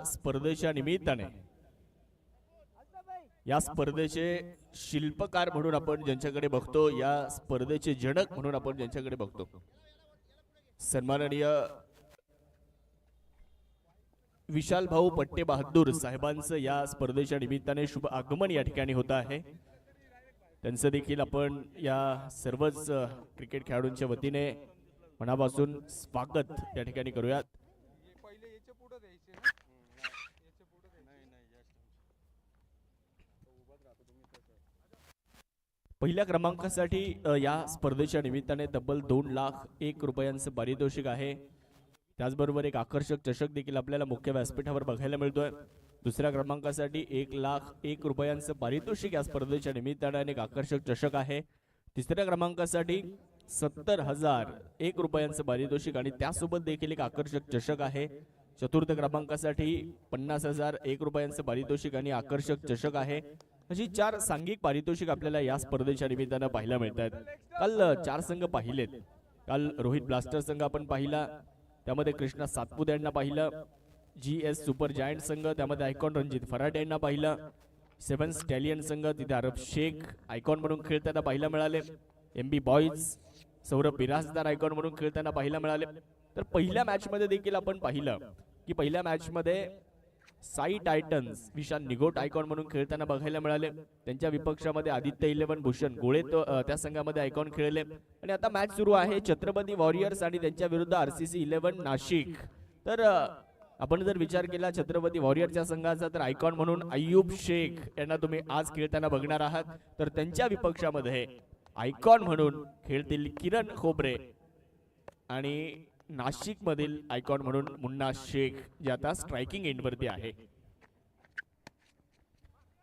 स्पर्धेच्या निमित्ताने या स्पर्धेचे शिल्पकार म्हणून आपण ज्यांच्याकडे बघतो, या स्पर्धेचे जनक म्हणून आपण ज्यांच्याकडे बघतो, सन्माननीय विशाल भाऊ पट्टे बहादूर साहेबांचं या स्पर्धेच्या निमित्ताने शुभ आगमन या ठिकाणी होत आहे। त्यांचं देखील आपण या सर्वच क्रिकेट खेळाडूंच्या वतीने मनापासून स्वागत या ठिकाणी करूयात। पहिल्या क्रमांकासाठी या स्पर्धेच्या निमित्ताने तब्बल 2,01,000 रुपयांचं पारितोषिक आहे। त्याचबरोबर एक आकर्षक चषक देखील आपल्याला मुख्य व्यासपीठावर बघायला मिळतोय। दुसऱ्या क्रमांकासाठी 1,01,000 रुपयांचं पारितोषिक या स्पर्धेच्या निमित्ताने एक आकर्षक चषक आहे। तिसऱ्या क्रमांकासाठी 70,001 रुपयांचं पारितोषिक आणि त्यासोबत देखील एक आकर्षक चषक आहे। चतुर्थ क्रमांकासाठी 50,001 रुपयांचं पारितोषिक आणि आकर्षक चषक आहे। अशी 4 सांघिक पारितोषिक आपल्याला या स्पर्धेच्या निमित्ताने पाहायला मिळतात। काल 4 संघ पाहिलेत। काल रोहित ब्लास्टर संघ आपण पाहिला, त्यामध्ये कृष्णा सातपुते यांना पाहिलं। GS सुपर जायंट संघ, त्यामध्ये आयकॉन रणजित फराटे यांना पाहिलं। 7 स्टॅलियन संघ, तिथे अरब शेख आयकॉन म्हणून खेळताना पाहायला मिळाले। MB boys Saurabh Birajdar icon म्हणून खेळताना पाहायला मिळाले। तर पहिल्या मॅच मध्ये देखील आपण पाहिलं की पहिल्या मॅच मध्ये साई टायटन्स विशाल निगोट आयकॉन म्हणून खेळताना बघायला मिळाले। त्यांच्या विपक्षामध्ये आदित्य 11 भूषण गोळे त्या संघामध्ये आयकॉन खेळले। आणि आता मॅच सुरू आहे छत्रपती वॉरियर्स आणि त्यांच्या विरुद्ध RCC 11 नाशिक। तर आपण जर विचार केला छत्रपती वॉरियरच्या संघाचा, तर आयकॉन म्हणून अय्यूब शेख यांना तुम्ही आज खेळताना बघणार आहात। तर त्यांच्या विपक्षामध्ये आयकॉन म्हणून खेळतील किरण खोबरे आणि नाशिक मधील आयकॉन म्हणून मुन्ना शेख, जे आता स्ट्रायकिंग एंडवरती आहे।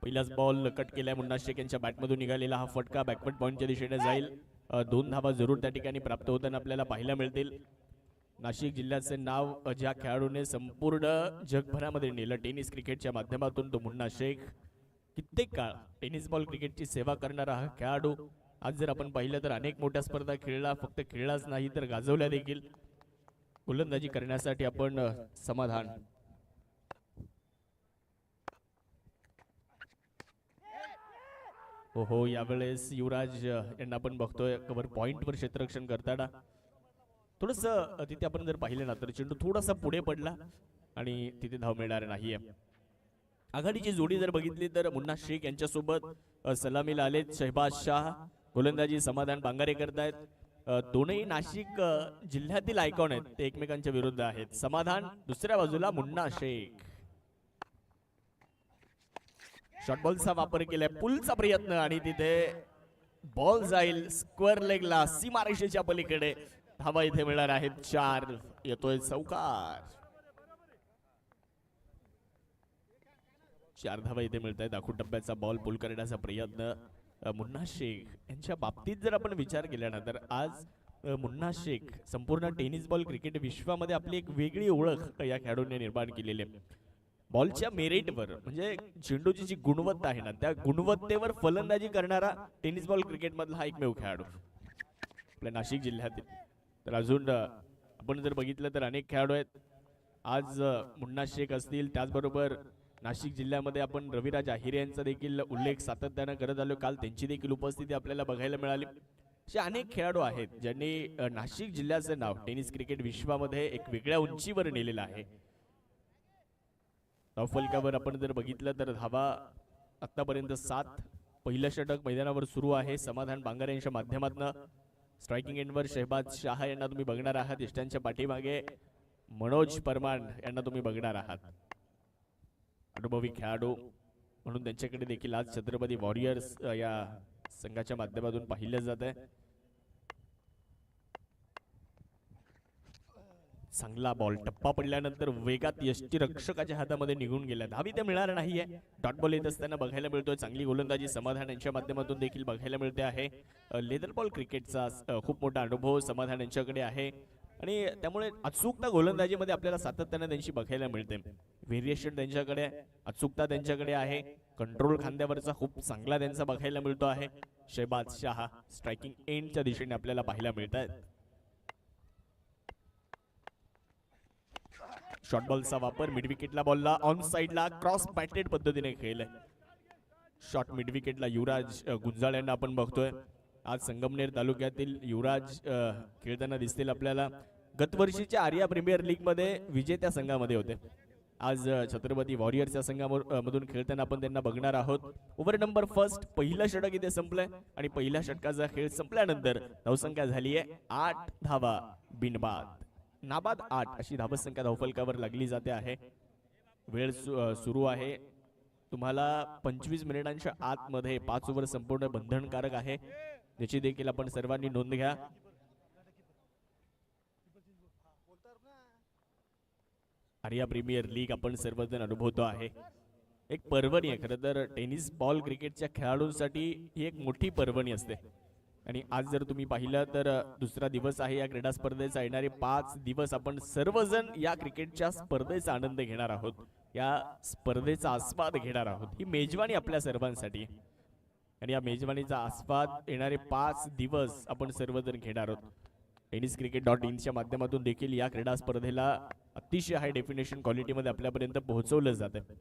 पहिलाच बॉल कट केलाय मुन्ना शेख यांच्या बॅटमधून निघालेला हा फटका बॅकवर्ड पॉइंटच्या दिशेने जाईल। 2 धावा जरूर त्या ठिकाणी प्राप्त होताना आपल्याला पाहायला मिळतील। नाशिक जिल्ह्याचे नाव ज्या खेळाडूने संपूर्ण जगभरामध्ये नेलं टेनिस क्रिकेटच्या माध्यमातून, तो मुन्ना शेख। कित्येक काळ टेनिस बॉल क्रिकेटची सेवा करणारा हा खेळाडू आज जर आपण पाहिलं तर अनेक मोठ्या स्पर्धा खेळला, फक्त खेळलाच नाही तर गाजवल्या देखील। गोलंदाजी करण्यासाठी आपण समाधान, हो यावेळेस युवराज यांना आपण बघतोय कव्हर पॉइंट वर क्षेत्ररक्षण करताना। थोडस तिथे आपण जर पाहिलं ना तर चेंडू थोडासा पुढे पडला आणि तिथे धाव मिळणार नाहीये। आघाडीची जोडी जर बघितली तर मुन्ना शेख यांच्यासोबत सलामीला आलेत शहबाज शाह, गोलंदाजी समाधान बांगारे करतायत। दोनही नाशिक जिल्ह्यातील आयकॉन आहेत, ते एकमेकांच्या विरुद्ध आहेत। समाधान दुसऱ्या बाजूला मुन्ना शेख। शॉर्ट बॉलचा वापर केलाय, पुलचा प्रयत्न आणि तिथे बॉल जाईल स्क्वेअर लेगला, सीमारेषेच्या पलीकडे। धावा इथे मिळणार आहेत 4, येतोय चौकार। 4 धावा इथे मिळत आहेत। दाखवून टप्प्याचा बॉल पुल करण्याचा प्रयत्न मुन्ना शेख यांच्या बाबतीत जर आपण विचार केला ना तर आज मुन्ना शेख संपूर्ण टेनिस बॉल क्रिकेट विश्वामध्ये आपली एक वेगळी ओळख या खेळाडूंनी निर्माण केलेली आहे। बॉलच्या मेरिटवर म्हणजे चेंडूची जी गुणवत्ता आहे ना, त्या गुणवत्तेवर फलंदाजी करणारा टेनिस बॉल क्रिकेट मधला हा एकमेव खेळाडू आपल्या नाशिक जिल्ह्यातील। तर अजून आपण जर बघितलं तर अनेक खेळाडू आहेत। आज मुन्ना शेख असतील, त्याचबरोबर नाशिक जिल्ह्यामध्ये आपण रविराज आहिरे यांचा देखील उल्लेख सातत्याने करत आलो। काल त्यांची देखील उपस्थिती आपल्याला बघायला मिळाली। असे अनेक खेळाडू आहेत ज्यांनी नाशिक जिल्ह्याचे नाव टेनिस क्रिकेट विश्वामध्ये एक वेगळ्या उंचीवर नेलेलं आहे। धावफलकावर आपण जर बघितलं तर धावा आतापर्यंत 7। पहिलं षटक मैदानावर सुरू आहे समाधान बांगारे यांच्या माध्यमातून। स्ट्रायकिंग एंडवर शहबाज शाह यांना तुम्ही बघणार आहात, इष्टांच्या पाठीमागे मनोज परमान यांना तुम्ही बघणार आहात। अनुभवी खेळाडू म्हणून त्यांच्याकडे देखील आज छत्रपती वॉरियर्स या संघाच्या माध्यमातून पाहिलं जात आहे। चांगला बॉल टप्पा पडल्यानंतर वेगात यष्टीरक्षकाच्या हातामध्ये निघून गेला, धावी ते मिळणार नाहीये। डॉट बॉल येत असताना बघायला मिळतोय। चांगली गोलंदाजी समाधान यांच्या माध्यमातून देखील बघायला मिळते आहे। लेदर बॉल क्रिकेटचा खूप मोठा अनुभव समाधान यांच्याकडे आहे आणि त्यामुळे अचूकता गोलंदाजीमध्ये आपल्याला सातत्याने त्यांची बघायला मिळते। व्हेरिएशन त्यांच्याकडे, अचूकता त्यांच्याकडे आहे, कंट्रोल खांद्यावरचा खूप चांगला त्यांचा बघायला मिळतो आहे। शहबाज शाह स्ट्रायकिंग एंडच्या दिशेने आपल्याला पाहायला मिळतात। शॉर्ट बॉलचा वापर मिड विकेटला बॉलला ऑन साइडला क्रॉस पॅटेड पद्धतीने खेळलाय. शॉर्ट मिड विकेटला युवराज गुंजाळ यांना आपण बघतोय. आज संगमनेर तालुक्यातील युवराज खेळताना दिसतील आपल्याला. गतवर्षीच्या आर्या प्रीमियर लीग मध्ये विजेत्या संघामध्ये होते. आज छत्रपती वॉरियर्सच्या संघामधून खेळताना आपण त्यांना बघणार आहोत. ओव्हर नंबर फर्स्ट पहिलं षटक इथे संपलंय आणि पहिल्या षटकाचा खेळ संपल्यानंतर धावसंख्या झाली आहे 8 धावा बिनबाद. नाबाद 8 अशी धावसंख्या धावफलकावर लागली जाते आहे. वेळ सुरू आहे. तुम्हाला 25 मिनिटांच्या आतमध्ये 5 ओव्हर संपूर्ण बंधनकारक आहे, याची देखील आपण सर्वांनी नोंद घ्या. आर्या प्रीमियर लीग आपण सर्वजण अनुभवतो आहे. एक पर्वणी आहे खरं तर. टेनिस बॉल क्रिकेटच्या खेळाडूंसाठी ही एक मोठी पर्वणी असते आणि आज जर तुम्ही पाहिलं तर दुसरा दिवस आहे या क्रीडा स्पर्धेचा. येणारे 5 दिवस आपण सर्वजण या क्रिकेटच्या स्पर्धेचा आनंद घेणार आहोत, या स्पर्धेचा आस्वाद घेणार आहोत. ही मेजवानी आपल्या सर्वांसाठी आणि या मेजवानीचा आस्वाद येणारे 5 दिवस आपण सर्वजण घेणार आहोत. tenniscricket.in च्या माध्यमातून देखील या क्रीडा स्पर्धेला अतिशय हाय डेफिनेशन क्वालिटीमध्ये आपल्यापर्यंत पोहोचवलं जातं.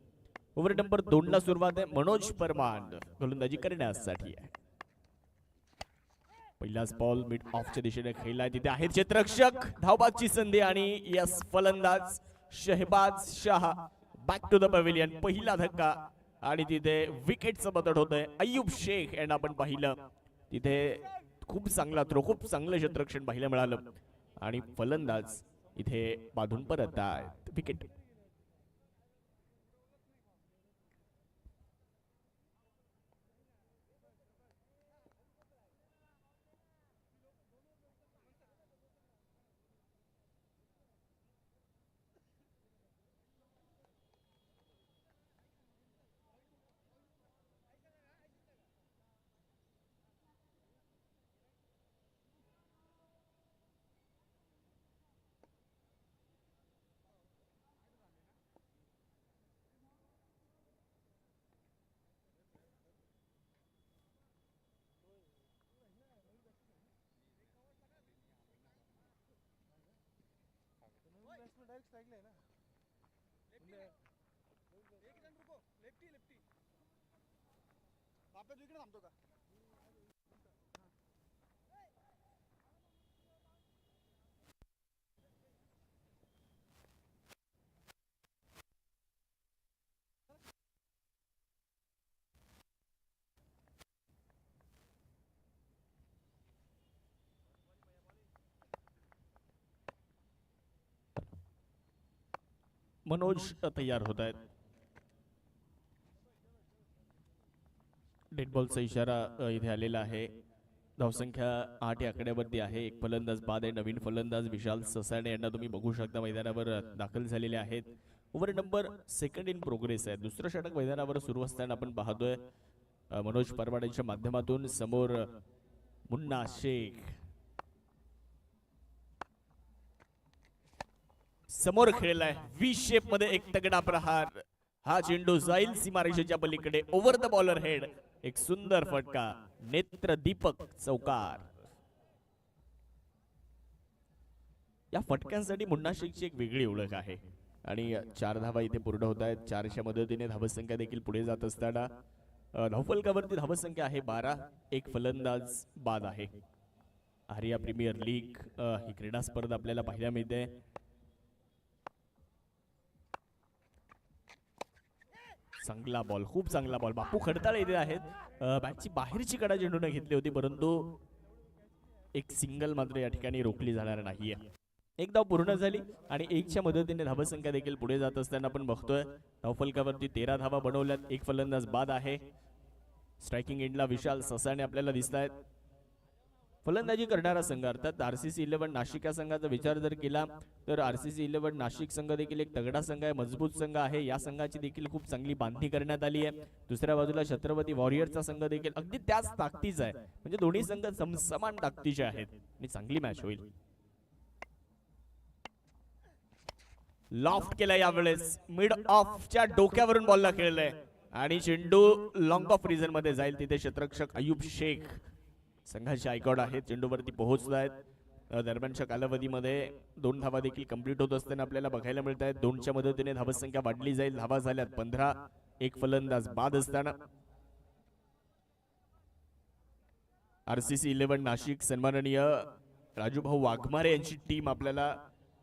ओव्हर नंबर 2 ला सुरुवात आहे. मनोज परमान गोलंदाजी करण्यासाठी आहे. पहिलाच बॉल मिड ऑफच्या दिशेने खेळलाय. तिथे आहे क्षेत्ररक्षक, धावबादची संधी आणि यस फलंदाज Shahbaz Shah back to the pavilion. पहिला धक्का आणि तिथे विकेटचं बदल होतंय. अय्यूब शेख यांना आपण पाहिलं. तिथे खूप चांगला थ्रो, खूप चांगलं क्षेत्ररक्षण पाहायला मिळालं आणि फलंदाज इथे बांधून परत आहेत. विकेट. मनोज तयार होत आहेत. डेड बॉलचा इशारा इथे आलेला आहे. धावसंख्या 8 या आकड्यावरती आहे. एक फलंदाज बाद आहे. नवीन फलंदाज विशाल ससाणे यांना तुम्ही बघू शकता मैदानावर दाखल झालेले आहेत. Over number second in progress आहे. दुसरं षटक मैदानावर सुरू असताना आपण पाहतोय मनोज परवाड्यांच्या माध्यमातून. समोर मुन्ना शेख समोर खेळलाय. व्ही शेप मध्ये एक तगडा प्रहार. हा चेंडू जाईल सीमारेषेच्या पलीकडे. Over the bowler head. एक सुंदर फटका. नेत्र दीपक चौकार. या फटक्यांसाठी मुन्ना शेखची एक वेगळी ओळख आहे आणि 4 धावा इथे पूर्ण होत आहेत. 4च्या मदतीने धावसंख्या देखील पुढे जात असताना धावफलकावरती धावसंख्या आहे 12. एक फलंदाज बाद आहे. आर्या प्रीमियर लीग ही क्रीडा स्पर्धा आपल्याला पाहायला मिळते. चांगला बॉल, खूप चांगला बॉल. बापू खडताळे इथे आहेत. बॅटची बाहेरची कडा चेंडूने घेतली होती परंतु एक सिंगल मात्र या ठिकाणी रोखली जाणार नाहीये. एक धाव पूर्ण झाली आणि 1च्या मदतीने धावसंख्या देखील पुढे जात असताना आपण बघतोय धावफलकावरती 13 धावा बनवल्यात. एक फलंदाज बाद आहे. स्ट्रायकिंग एंडला विशाल ससाणे आपल्याला दिसत आहेत. फलंदाजी करणारा संघ अर्थात आरसीसी 11 नाशिक या संघाचा विचार जर केला तर आरसीसी 11 नाशिक संघ देखील एक तगडा संघ आहे, मजबूत संघ आहे. या संघाची देखील खूप चांगली बांधणी करण्यात आली आहे. दुसऱ्या बाजूला छत्रपती वॉरियर्सचा संघ देखील अगदी त्याच ताकदीचा आहे. म्हणजे दोन्ही संघ समान ताकदीचे आहेत आणि चांगली मॅच होईल. लॉफ्ट केला यावेळेस. मिड ऑफच्या डोक्यावरून बॉलला खेळलाय आणि चेंडू लॉंग ऑफ रिझन मध्ये जाईल. तिथे क्षेत्ररक्षक अय्यूब शेख संघाचे आयकॉड आहेत. चेंडूवरती पोहोचत आहेत. दरम्यानच्या कालावधीमध्ये 2 धावा देखील कंप्लीट होत असताना आपल्याला बघायला मिळत आहेत. 2च्या मदतीने धावसंख्या वाढली जाईल. धावा झाल्यात 15. एक फलंदाज बाद असताना RCC 11 नाशिक सन्माननीय राजूभाऊ वाघमारे यांची टीम आपल्याला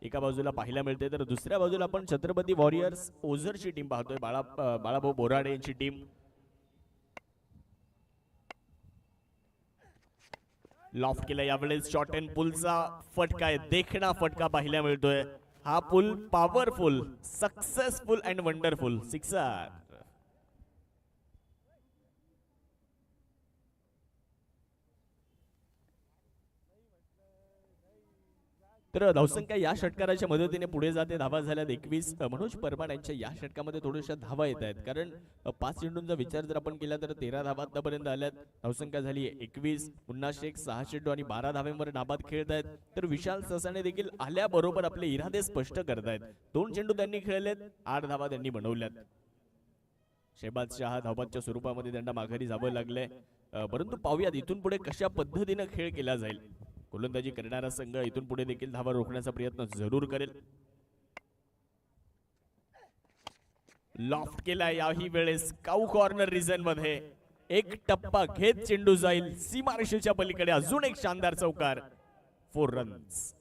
एका बाजूला पाहायला मिळते, तर दुसऱ्या बाजूला आपण छत्रपती वॉरियर्स ओझरची टीम पाहतोय. बाळाभाऊ बोराडे यांची टीम. लॉफ्ट केला यावेळेस. शॉर्ट अँड पुलचा फटका आहे. देखणा फटका पाहायला मिळतोय. हा pull powerful, successful and wonderful sixer. तर धावसंख्या या षटकाराच्या मदतीने पुढे जाते. धावा झाल्यात 21. मनोज परमार यांच्या या षटकामध्ये थोड्याशा धावा येत आहेत, कारण 5 चेंडूंचा विचार जर आपण केला तर 13 धावा आतापर्यंत आल्यात. धावसंख्या झाली 21. पुन्हा शेख 6 चेंडू आणि 12 धाव्यांवर नाबाद खेळत आहेत. तर विशाल ससाणे देखील आल्याबरोबर आपले इरादे स्पष्ट करत आहेत. 2 चेंडू त्यांनी खेळलेत, 8 धावा त्यांनी बनवल्यात. शेहबाज शहा धावबादच्या स्वरूपामध्ये त्यांना माघारी जावं लागलंय, परंतु पाहूयात इथून पुढे कशा पद्धतीने खेळ केला जाईल. गोलंदाजी करणारा संघ इथून पुढे देखील धावा रोखण्याचा प्रयत्न जरूर करेल. लॉफ्ट केला याही वेळेस काऊ कॉर्नर रिजन मध्ये. एक टप्पा घेत चेंडू जाईल सीमारेषेच्या पलीकडे. अजून एक शानदार चौकार. 4 रन्स.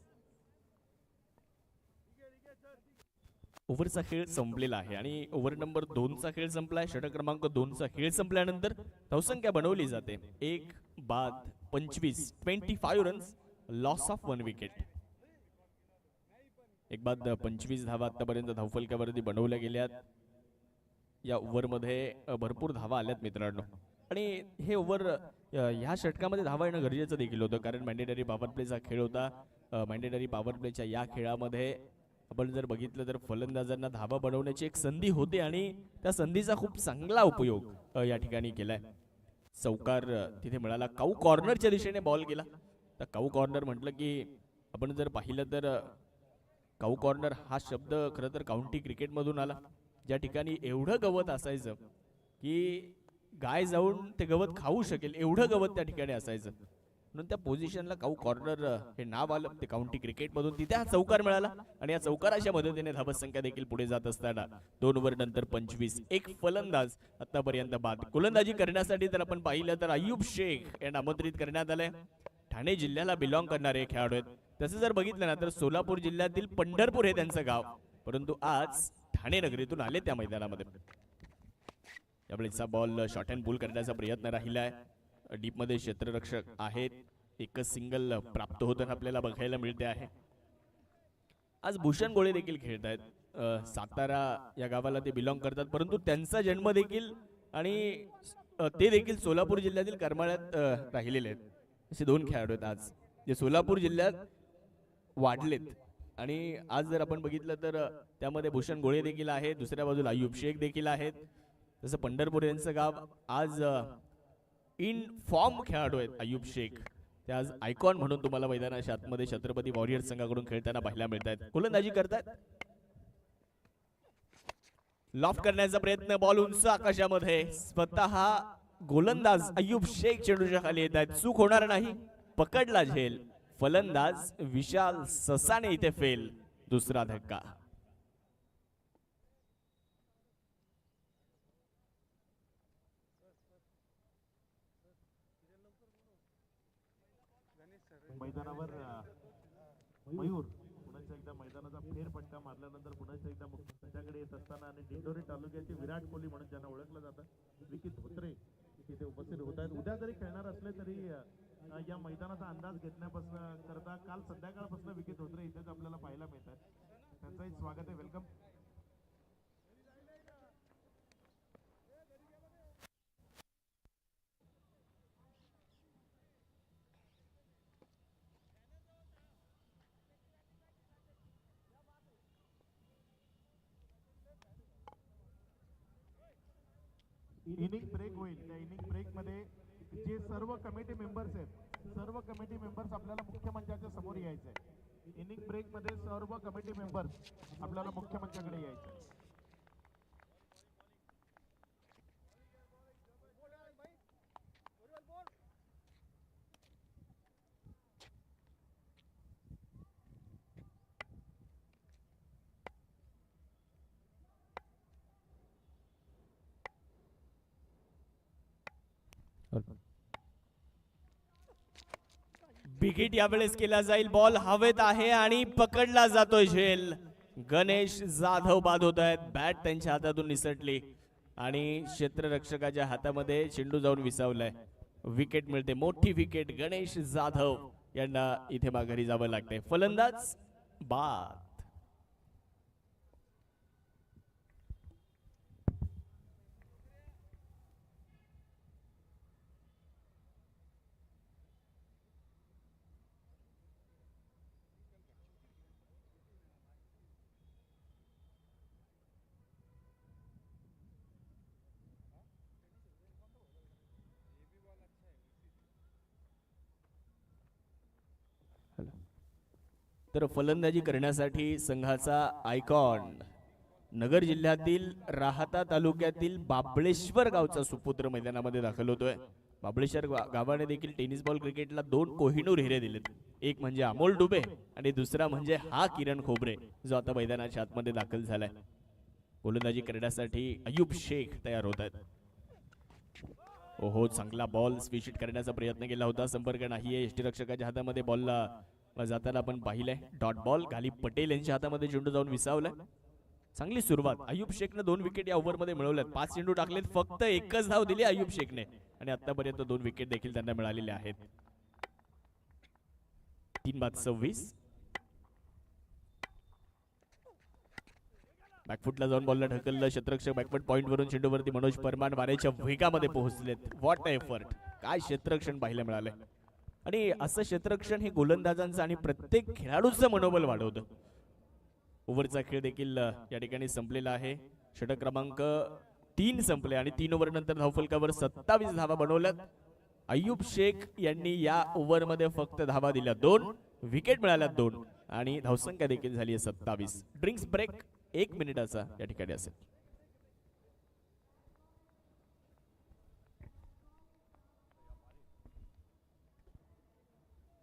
ओव्हरचा खेळ संपलेला आहे आणि ओव्हर नंबर 2चा खेळ संपलाय. षटक क्रमांक 2चा खेळ संपल्यानंतर धावसंख्या बनवली जाते. 1 बाद 25 रन्स. Loss of 1 wicket. 1 बाद 25 धावा आतापर्यंत धावफलकावरती बनवल्या गेल्यात. या ओव्हरमध्ये भरपूर धावा आल्यात मित्रांनो, आणि हे ओव्हर ह्या षटकामध्ये धावा येणं गरजेचं देखील होतं, कारण मॅन्डेटरी पॉवर प्लेचा खेळ होता. मॅन्डेटरी पॉवर प्लेच्या या खेळामध्ये आपण जर बघितलं तर फलंदाजांना धावा बनवण्याची एक संधी होते आणि त्या संधीचा खूप चांगला उपयोग या ठिकाणी केलाय. चौकार तिथे मिळाला. काऊ कॉर्नरच्या दिशेने बॉल गेला. तर काऊ कॉर्नर म्हटलं की आपण जर पाहिलं तर काऊ कॉर्नर हा शब्द खरं तर काउंटी क्रिकेटमधून आला, ज्या ठिकाणी एवढं गवत असायचं की गाय जाऊन ते गवत खाऊ शकेल एवढं गवत त्या ठिकाणी असायचं, म्हणून त्या पोझिशनला काऊ कॉर्नर हे नाव आलं. ते काउंटी क्रिकेटमधून तिथे हा चौकार मिळाला आणि या चौकाराच्या मदतीने धावसंख्या देखील पुढे जात असताना 2 ओव्हर नंतर 25. एक फलंदाज आतापर्यंत बाद. गोलंदाजी करण्यासाठी जर आपण पाहिलं तर अय्यूब शेख यांना आमंत्रित करण्यात आलंय. ठाणे जिल्ह्याला बिलॉंग करणारे खेळाडू आहेत. तसं जर बघितलं ना तर सोलापूर जिल्ह्यातील पंढरपूर हे त्यांचं गाव, परंतु आज ठाणे नगरीतून आले त्या मैदानामध्ये. यावेळेचा बॉल शॉर्ट अँड पुल करण्याचा प्रयत्न राहिलाय. डीप मध्ये क्षेत्ररक्षक आहेत. एकच सिंगल प्राप्त होताना आपल्याला बघायला मिळते आहे. आज भूषण गोळे देखील खेळत आहेत. सातारा या गावाला ते बिलॉंग करतात, परंतु त्यांचा जन्म देखील आणि ते देखील सोलापूर जिल्ह्यातील करमाळ्यात राहिलेले आहेत. असे 2 खेळाडू आहेत आज जे सोलापूर जिल्ह्यात वाढलेत. आणि आज जर आपण बघितलं तर त्यामध्ये भूषण गोळे देखील आहेत, दुसऱ्या बाजूला अय्यूब शेख देखील आहेत. जसं पंढरपूर यांचं गाव आज इन फॉर्म खेळाडू आहेत अय्यूब शेख. ते आज आयकॉन म्हणून तुम्हाला मैदानाच्या आतमध्ये छत्रपती वॉरियर्स संघाकडून खेळताना पाहायला मिळत आहेत. गोलंदाजी करतात. लॉफ्ट करण्याचा प्रयत्न. बॉल उंच आकाशामध्ये. स्वतः गोलंदाज अय्यूब शेख चेंडूच्या खाली येत आहेत. चूक होणार नाही. पकडला झेल. फलंदाज विशाल ससाणे इथे फेल. दुसरा धक्का. मैदानावर मयूर पुन्हा एकदा मैदानाचा फेरफटका मारल्यानंतर पुन्हा एकदा त्याच्याकडे येत असताना आणि दिंडोरी तालुक्याचे विराट कोहली म्हणून ज्यांना ओळखलं जातं विकी धोत्रे तिथे उपस्थित होत आहेत. उद्या जरी खेळणार असले तरी या मैदानाचा अंदाज घेण्यापासून करता काल संध्याकाळपासून विकी धोत्रे इथेच आपल्याला पाहायला मिळतात. त्यांचंही स्वागत आहे. वेलकम. इनिंग ब्रेक होईल. त्या इनिंग ब्रेक मध्ये जे सर्व कमिटी मेंबर्स आहेत सर्व कमिटी मेंबर्स आपल्याला मुख्य मंचाच्या समोर यायचंय. इनिंग ब्रेक मध्ये सर्व कमिटी मेंबर्स आपल्याला मुख्य मंचाकडे यायचंय. बिगिट यावेळेस केला जाईल. बॉल हवेत आहे आणि पकडला जातोय झेल. गणेश जाधव बाद होत आहेत. बॅट त्यांच्या हातातून निसटली आणि क्षेत्ररक्षकाच्या हातामध्ये चेंडू जाऊन विसावलाय. विकेट मिळते, मोठी विकेट. गणेश जाधव यांना इथे माघारी जावं लागतंय. फलंदाज बाद. तर फलंदाजी करण्यासाठी संघाचा आयकॉन नगर जिल्ह्यातील राहाता तालुक्यातील बाबळेश्वर गावचा सुपुत्र मैदानामध्ये दाखल होतोय. बाबळेश्वर गावाने देखील टेनिस बॉल क्रिकेटला 2 कोहिनूर हिरे दिलेत. एक म्हणजे अमोल डुबे आणि दुसरा म्हणजे हा किरण खोबरे जो आता मैदानाच्या आतमध्ये दाखल झालाय. गोलंदाजी करण्यासाठी अयुब शेख तयार होत आहेत. ओहो, चांगला बॉल स्विशिट करण्याचा प्रयत्न केला होता. संपर्क नाहीये यष्टीरक्षकाच्या हातामध्ये. बॉलला जाताना आपण पाहिलंय डॉट बॉल. गालिब पटेल यांच्या हातामध्ये चेंडू जाऊन विसावलाय. चांगली सुरुवात. अयुब शेखने 2 विकेट या ओव्हरमध्ये मिळवल्यात. 5 चेंडू टाकलेत, फक्त एकच धाव दिली अयुब शेखने आणि आतापर्यंत 2 विकेट देखील त्यांना मिळालेले आहेत. 3-26. बॅकफुटला जाऊन बॉलला ढकललं. क्षेत्ररक्षक बॅकफुट पॉइंट वरून चेंडूवरती मनोज परमान वाऱ्याच्या वेगामध्ये पोहोचलेत. What effort. काय क्षेत्ररक्षण पाहायला मिळालंय आणि असं क्षेत्ररक्षण हे गोलंदाजांचं आणि प्रत्येक खेळाडूचं मनोबल वाढवतं. ओव्हरचा खेळ देखील या ठिकाणी संपलेला आहे. षटक क्रमांक 3 संपले आणि 3 ओव्हर नंतर धावफलकावर 27 धावा बनवल्यात. अय्यूब शेख यांनी या ओव्हरमध्ये फक्त धावा दिल्या 2, विकेट मिळाल्या 2 आणि धावसंख्या देखील झाली आहे 27. ड्रिंक्स ब्रेक 1 मिनिटाचा या ठिकाणी असेल.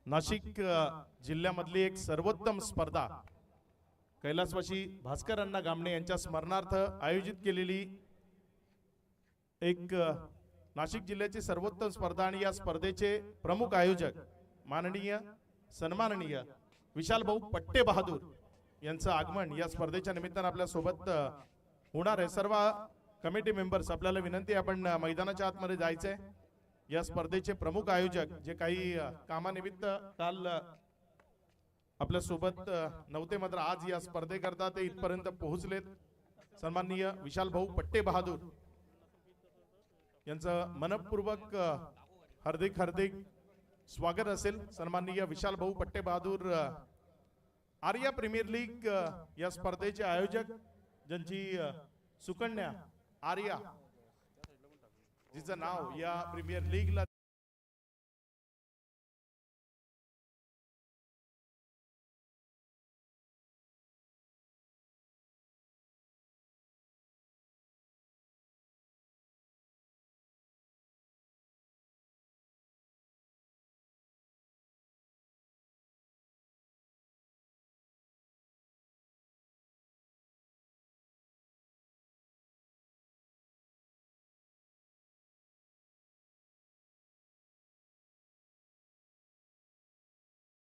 नाशिक जिल्ह्यामधली एक सर्वोत्तम स्पर्धा कैलासवासी भास्कर अण्णा गामणे यांच्या स्मरणार्थ आयोजित केलेली एक नाशिक जिल्ह्याची सर्वोत्तम स्पर्धा आणि या स्पर्धेचे प्रमुख आयोजक माननीय सन्माननीय विशाल भाऊ पट्टे बहादूर यांचं आगमन या स्पर्धेच्या निमित्तानं आपल्या सोबत होणार आहे. सर्व कमिटी मेंबर्स आपल्याला विनंती आहे, आपण मैदानाच्या आतमध्ये जायचंय. या स्पर्धेचे प्रमुख आयोजक जे काही कामानिमित्त काल आपल्या सोबत नव्हते मात्र आज या स्पर्धेकरता ते इथपर्यंत पोहोचलेत. सन्माननीय विशाल भाऊ पट्टे बहादूर यांचं मनपूर्वक हार्दिक हार्दिक स्वागत असेल. सन्माननीय विशाल भाऊ पट्टे बहादूर आर्या प्रीमियर लीग या स्पर्धेचे आयोजक, ज्यांची सुकन्या आर्या जिचं नाव या प्रीमियर लीगला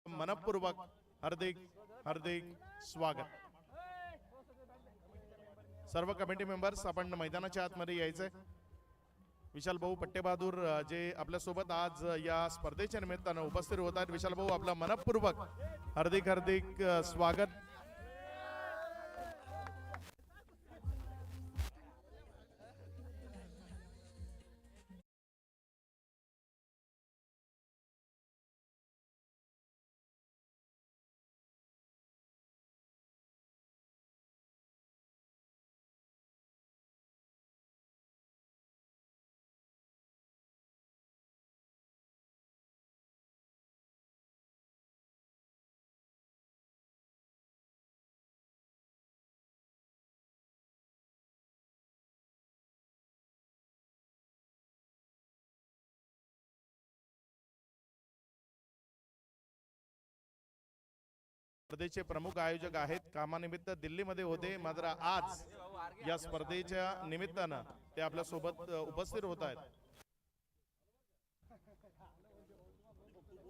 मनपूर्वक हार्दिक हार्दिक स्वागत. सर्व कमिटी मेंबर्स आपण मैदानाच्या आतमध्ये यायचंय. विशाल भाऊ पट्टे बहादूर जे आपल्या सोबत आज या स्पर्धेच्या निमित्तानं उपस्थित होत आहेत. विशाल भाऊ, आपला मनपूर्वक हार्दिक हार्दिक स्वागत. स्पर्धेचे प्रमुख आयोजक आहेत. कामानिमित्त दिल्लीमध्ये होते मात्र आज या स्पर्धेच्या निमित्तानं ते आपल्या सोबत उपस्थित होत आहेत.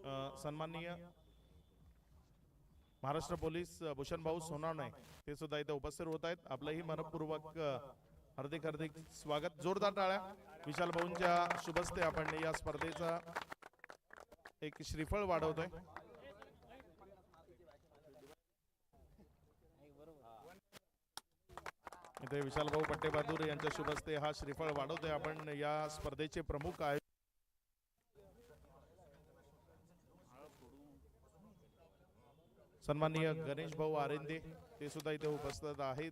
सन्माननीय महाराष्ट्र पोलीस भूषण भाऊ सोनावणे ते सुद्धा इथे उपस्थित होत आहेत. आपलंही मनपूर्वक हार्दिक हार्दिक स्वागत. जोरदार टाळ्या विशाल भाऊंच्या शुभस्ते आपण या स्पर्धेचा एक श्रीफळ वाढवतोय. इथे विशाल भाऊ पट्टेबहादूर यांच्या शुभस्ते हा श्रीफळ वाढवतोय आपण. या स्पर्धेचे प्रमुख आहे सन्माननीय गणेश भाऊ आरेंदे ते सुद्धा इथे उपस्थित आहेत.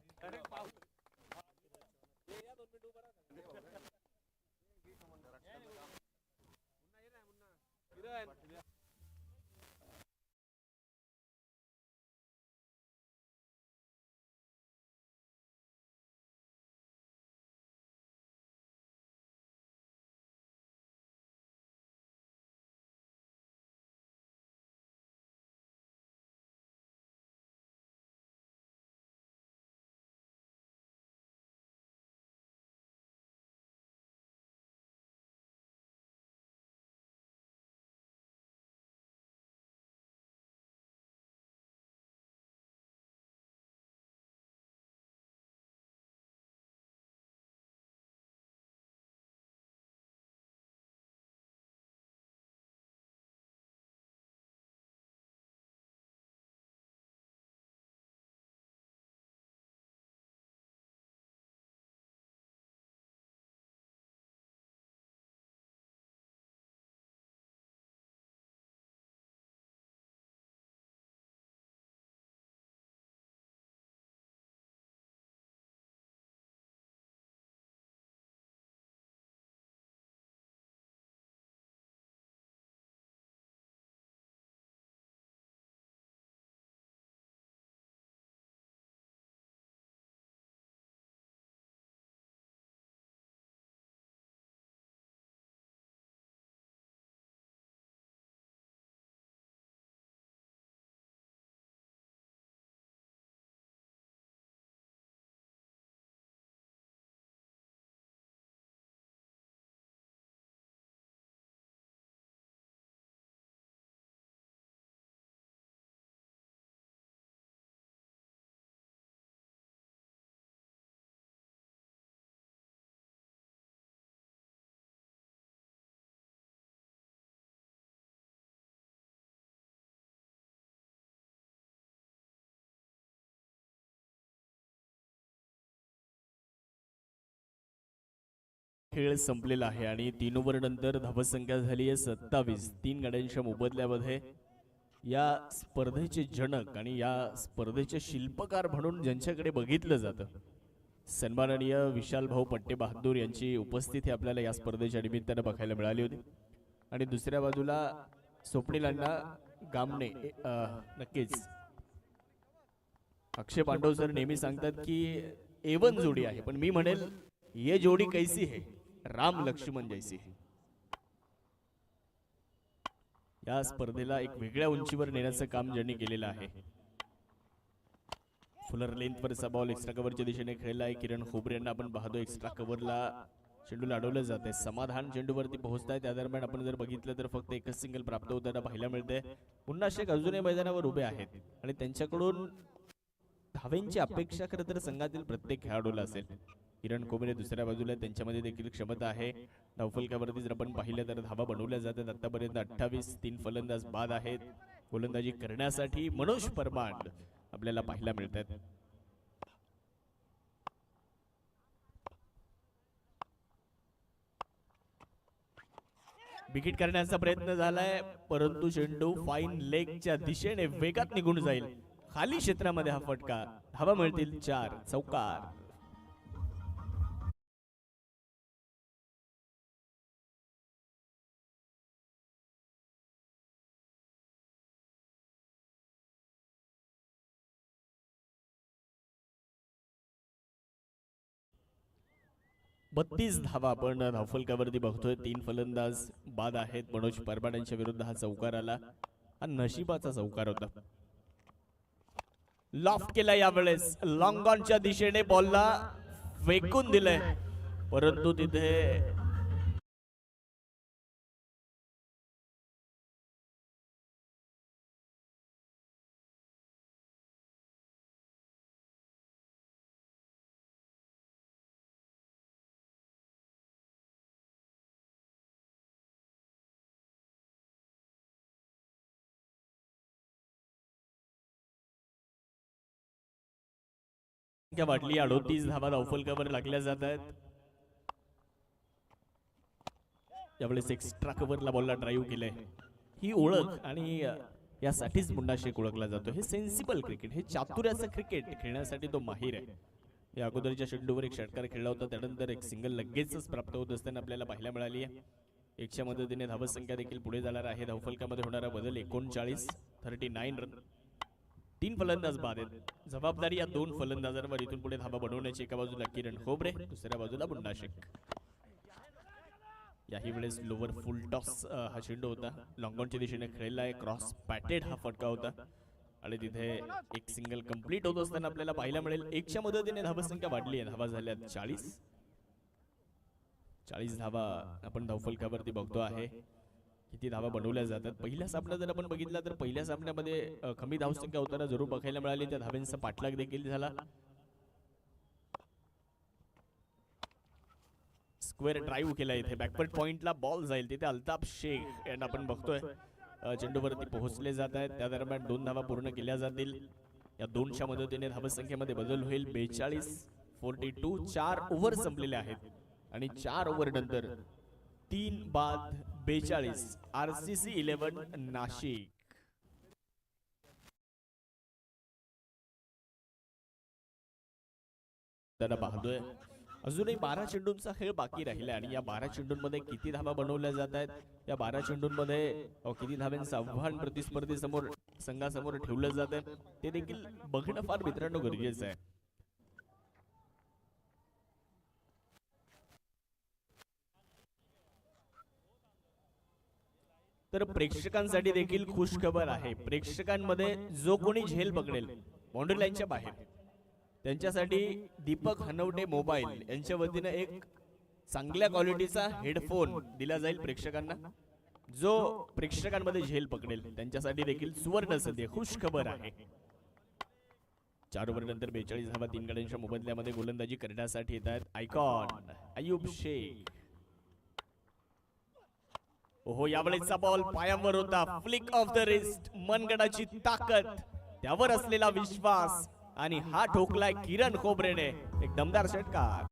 खेळ संपलेला आहे आणि 3 ओव्हर नंतर धावसंख्या झाली आहे 27. 3 गाड्यांच्या मोबदल्यामध्ये या स्पर्धेचे जनक आणि या स्पर्धेचे शिल्पकार म्हणून ज्यांच्याकडे बघितलं जातं सन्माननीय विशाल भाऊ पट्टेबहादूर यांची उपस्थिती आपल्याला या स्पर्धेच्या निमित्तानं बघायला मिळाली होती. आणि दुसऱ्या बाजूला स्वप्नील अण्णा गामणे नक्कीच अक्षय पांडव सर नेहमी सांगतात की एवन जोडी आहे, पण मी म्हणेल ये जोडी कैसी है, राम लक्ष्मण जैसी है. या स्पर्धेला एक वेगळ्या उंचीवर नेण्याचं काम ज्यांनी केलेलं आहे. फुलर लेंथवरचा बॉल एक्स्ट्रा कव्हरच्या दिशेने खेळला आहे. किरण खोबरे यांना आपण पाहतो एक्स्ट्रा कव्हरला चेंडू अडवलं जात आहे. समाधान चेंडूवरती पोहोचताय त्या दरम्यान आपण जर बघितलं तर फक्त एकच सिंगल प्राप्त होताना पाहायला मिळते. पुन्हा शेख अजूनही मैदानावर उभे आहेत आणि त्यांच्याकडून धावेंची अपेक्षा खरं तर संघातील प्रत्येक खेळाडूला असेल. किरण कोमरे दुसऱ्या बाजूला त्यांच्यामध्ये देखील क्षमता आहे. धावफलकावरती जर आपण पाहिलं तर धावा बनवल्या जातात. आतापर्यंत 28. 3 फलंदाज बाद आहेत. गोलंदाजी करण्यासाठी मनोज परमार आपल्याला पाहायला मिळतात. विकेट करण्याचा प्रयत्न झालाय परंतु चेंडू फाईन लेगच्या दिशेने वेगात निघून जाईल. खाली क्षेत्रामध्ये हा फटका. धावा मिळतील 4. चौकार. बत्तीस धावा आपण धावफलकावरती बघतोय. 3 फलंदाज बाद आहेत. मनोज परमार यांच्या विरुद्ध हा चौकार आला. हा नशिबाचा चौकार होता. लॉफ्ट केला यावेळेस लॉंग ऑनच्या दिशेने बॉलला फेकून दिलंय परंतु तिथे धावसंख्या वाढली, 38 धावा धावफलकावर लागल्या जात आहेत. यावेळेस एक्स्ट्रा कव्हरला बॉलला ड्राईव्ह केलंय. ही ओळख आणि यासाठीच मुन्ना शेख ओळखला जातो. हे सेन्सिबल क्रिकेट, हे चातुर्याचं क्रिकेट खेळण्यासाठी तो माहीर आहे. या अगोदरच्या चेंडूवर एक षटकार खेळला होता, त्यानंतर एक सिंगल लगेचच प्राप्त होत असताना आपल्याला पाहायला मिळाली आहे. एकच्या मदतीने धावसंख्या देखील पुढे जाणार आहे. धावफलकामध्ये होणारा बदल 39 रन. 3 फलंदाज बाद आहेत. जबाबदारी या 2 फलंदाजांवर इथून पुढे धावा बनवण्याची. एका बाजूला किरण खोबरे, दुसऱ्या बाजूला मुन्ना शेख. याही वेळेस लोवर फुल टॉस हा चेंडू होता, लॉंगॉनच्या दिशेने खेळलेला आहे. क्रॉस पॅटेड हा फटका होता आणि तिथे एक सिंगल कंप्लीट होत असताना आपल्याला पाहायला मिळेल. एकच्या मदतीने धावसंख्या वाढली आहे. धावा झाल्या 40 धावा आपण धावफलकावरती बघतो आहे. किती धावा बनवल्या जातात. पहिल्या सामना जर आपण बघितला तर पहिल्या सामन्यामध्ये कमी धावसंख्या होताना जरूर बघायला मिळाली. त्या धाव्यांचा पाठलाग देखील झाला. स्क्वेअर ड्राईव्ह केला इथे, बॅकवर्ड पॉइंटला बॉल जाईल तिथे. अल्ताफ शेख यांना आपण बघतोय चेंडूवरती पोहोचले जात आहेत. त्या दरम्यान 2 धावा पूर्ण केल्या जातील. या 2च्या मदतीने धावसंख्येमध्ये बदल होईल. 42 4 ओव्हर संपलेले आहेत आणि 4 ओव्हर नंतर 3 बाद 42 RCC 11 नाशिक. त्याला पाहतोय अजूनही 12 चेंडूंचा खेळ बाकी राहिला आणि या 12 चेंडूंमध्ये किती धावा बनवल्या जात आहेत, या 12 चेंडूंमध्ये किती धाव्यांचं आव्हान प्रतिस्पर्धी समोर संघासमोर ठेवलं जात आहे ते देखील बघणं फार मित्रांनो गरजेचं आहे. तर प्रेक्षकांसाठी देखील खुश खबर आहे. प्रेक्षकांमध्ये जो कोणी झेल पकडेल बाउंड्री लाईनच्या बाहेर त्यांच्यासाठी दीपक हनवटे मोबाईल यांच्या वतीने एक चांगल्या क्वालिटीचा हेडफोन दिला जाईल प्रेक्षकांना. जो प्रेक्षकांमध्ये झेल पकडेल त्यांच्यासाठी देखील सुवर्ण संधी, खुश खबर आहे. 4 ओव्हर नंतर 42 धावा 3 गड्यांच्या मोबदल्यामध्ये गोलंदाजी करण्यासाठी येत आहेत आयकॉन अय्यूब शेख. ओहो, यावेळेचा बॉल पायावर होता. फ्लिक ऑफ द रिस्ट, मनगडाची ताकद, त्यावर असलेला विश्वास आणि हा ठोकलाय किरण खोबरेने. एक दमदार षटकार.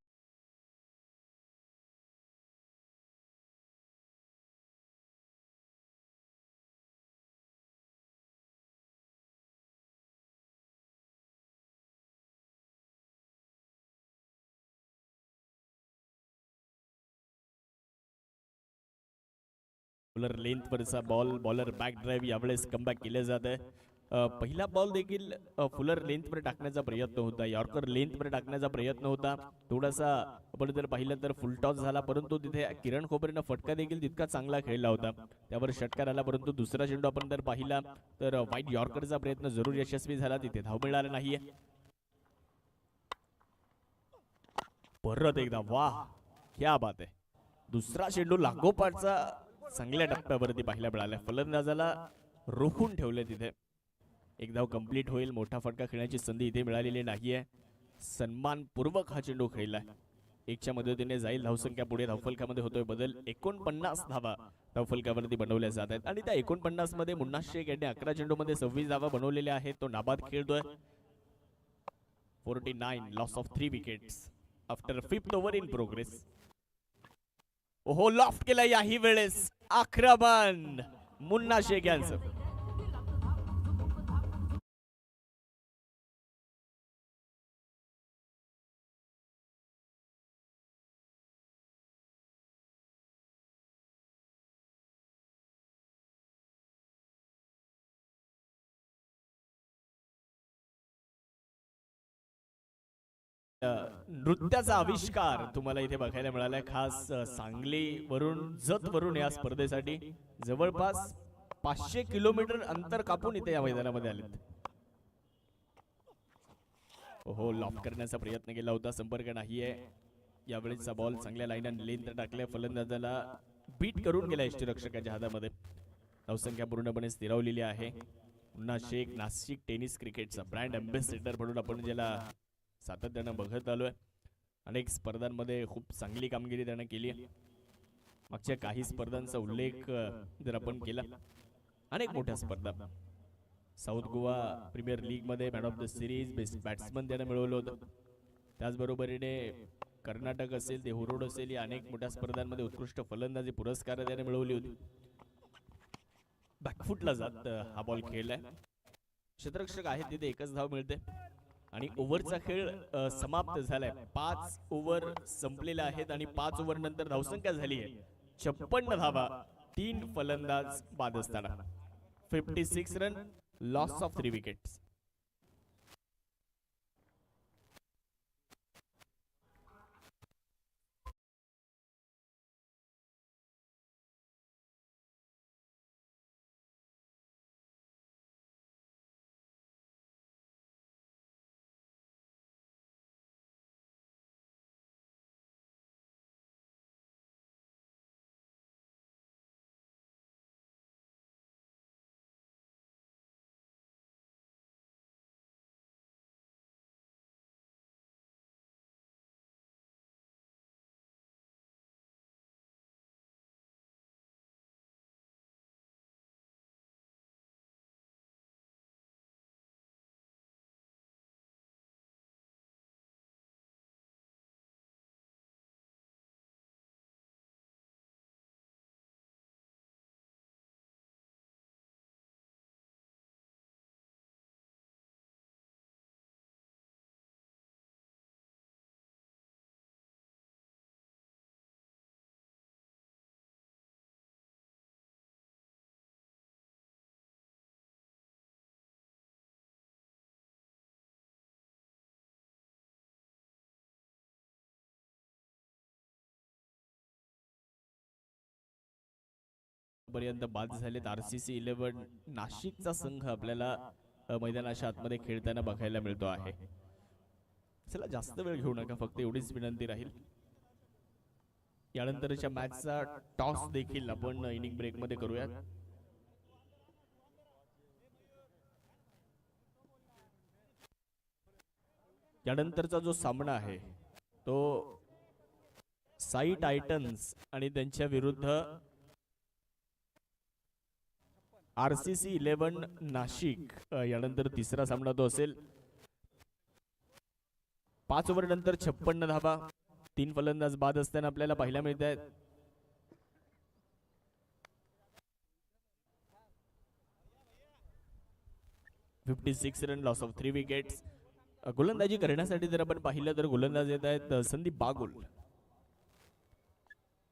बॉलर लेंथ वरचा बॉल, बॉलर बॅक ड्राईव्ह यावेळेस कमबॅक केले जात आहे. पहिला बॉल देखील फुलर लेंथवर टाकण्याचा प्रयत्न होता, यॉर्कर लेंथवर टाकण्याचा प्रयत्न होता. थोडासा आपण जर पाहिलं तर फुल टॉस झाला, परंतु तिथे किरण खोबरेनं फटका देखील तितका चांगला खेळला होता, त्यावर षटकार आला. परंतु दुसरा चेंडू आपण जर पाहिला तर वाईट यॉर्करचा प्रयत्न जरूर यशस्वी झाला, तिथे धाव मिळाला नाहीये. परत एकदा वाह, क्या बात आहे. दुसरा चेंडू लागोपाठचा चांगल्या टप्प्यावरती पाहायला मिळाला. फलंदाजाला रोखून ठेवले तिथे. एक धाव कंप्लीट होईल. मोठा फटका खेळण्याची संधी इथे मिळालेली नाहीये. सन्मानपूर्वक हा चेंडू खेळलाय. 1च्या मदतीने जाईल धावसंख्या पुढे. धावफलकामध्ये होतोय बदल. 49 धावा धावफलकावरती बनवल्या जात आहेत आणि त्या 49 मध्ये मुन्ना शेख यांनी 11 चेंडूमध्ये 26 धावा बनवलेल्या आहेत. तो नाबाद खेळतोय. 49 loss of 3 wickets after 5th over in progress. ओहो, लॉफ्ट केला याही वेळेस आक्रमण मुन्ना शेख यांचं. नृत्याचा आविष्कार तुम्हाला इथे बघायला मिळालाय. खास सांगली वरून जत वरून या स्पर्धेसाठी जवळपास 500 किलोमीटर अंतर कापून इथे या मैदानामध्ये आलेत. ओहो, लॉक करण्याचा प्रयत्न केला होता, संपर्क नाहीये. यावेळेचा बॉल चांगल्या लाईन लेंथ टाकल्या. फलंदाजाला बीट करून गेला यष्टीरक्षकाच्या हातामध्ये. धावसंख्या पूर्णपणे स्थिरावलेली आहे. मुन्ना शेख नाशिक टेनिस क्रिकेटचा ब्रँड अँबॅसेडर म्हणून आपण ज्याला सातत्यानं बघत आलोय. अनेक स्पर्धांमध्ये खूप चांगली कामगिरी त्यानं केली आहे. मागच्या काही स्पर्धांचा उल्लेख जर आपण केला, अनेक मोठ्या स्पर्धा, साऊथ गोवा प्रीमियर लीग मध्ये man of the series, best batsman त्यानं मिळवलं होतं. त्याचबरोबरीने कर्नाटक असेल, देहुरोड असेल, या अनेक मोठ्या स्पर्धांमध्ये उत्कृष्ट फलंदाजी पुरस्कार त्याने मिळवली होती. बॅकफुटला जात हा बॉल खेळलाय. क्षेत्ररक्षक आहे तिथे एकच धाव मिळते आणि ओव्हरचा खेळ समाप्त झालाय. 5 ओव्हर संपलेल्या आहेत आणि 5 ओव्हर नंतर धावसंख्या झाली आहे 56 धावा, 3 फलंदाज बाद असताना. 56 रन, लॉस ऑफ 3 विकेट्स. पर्यंत बाद झालेत. RCC 11 नाशिकचा संघ आपल्याला मैदानाच्या आतमध्ये खेळताना बघायला मिळतो आहे. चला जास्त वेळ घेऊ नका, फक्त एवढीच विनंती राहील. यानंतरच्या मॅचचा टॉस देखील आपण इनिंग ब्रेक मध्ये करूयात. यानंतरचा जो सामना आहे तो साई टायटन्स आणि त्यांच्या विरुद्ध RCC 11 नाशिक. यानंतर तिसरा सामना तो असेल. 5 ओव्हर नंतर 56 धावा, 3 फलंदाज बाद असताना आपल्याला पाहायला मिळत आहेत. $56 रन, लॉस ऑफ 3 विकेट्स. गोलंदाजी करण्यासाठी जर आपण पाहिलं तर गोलंदाज येत आहेत संदीप बागुल.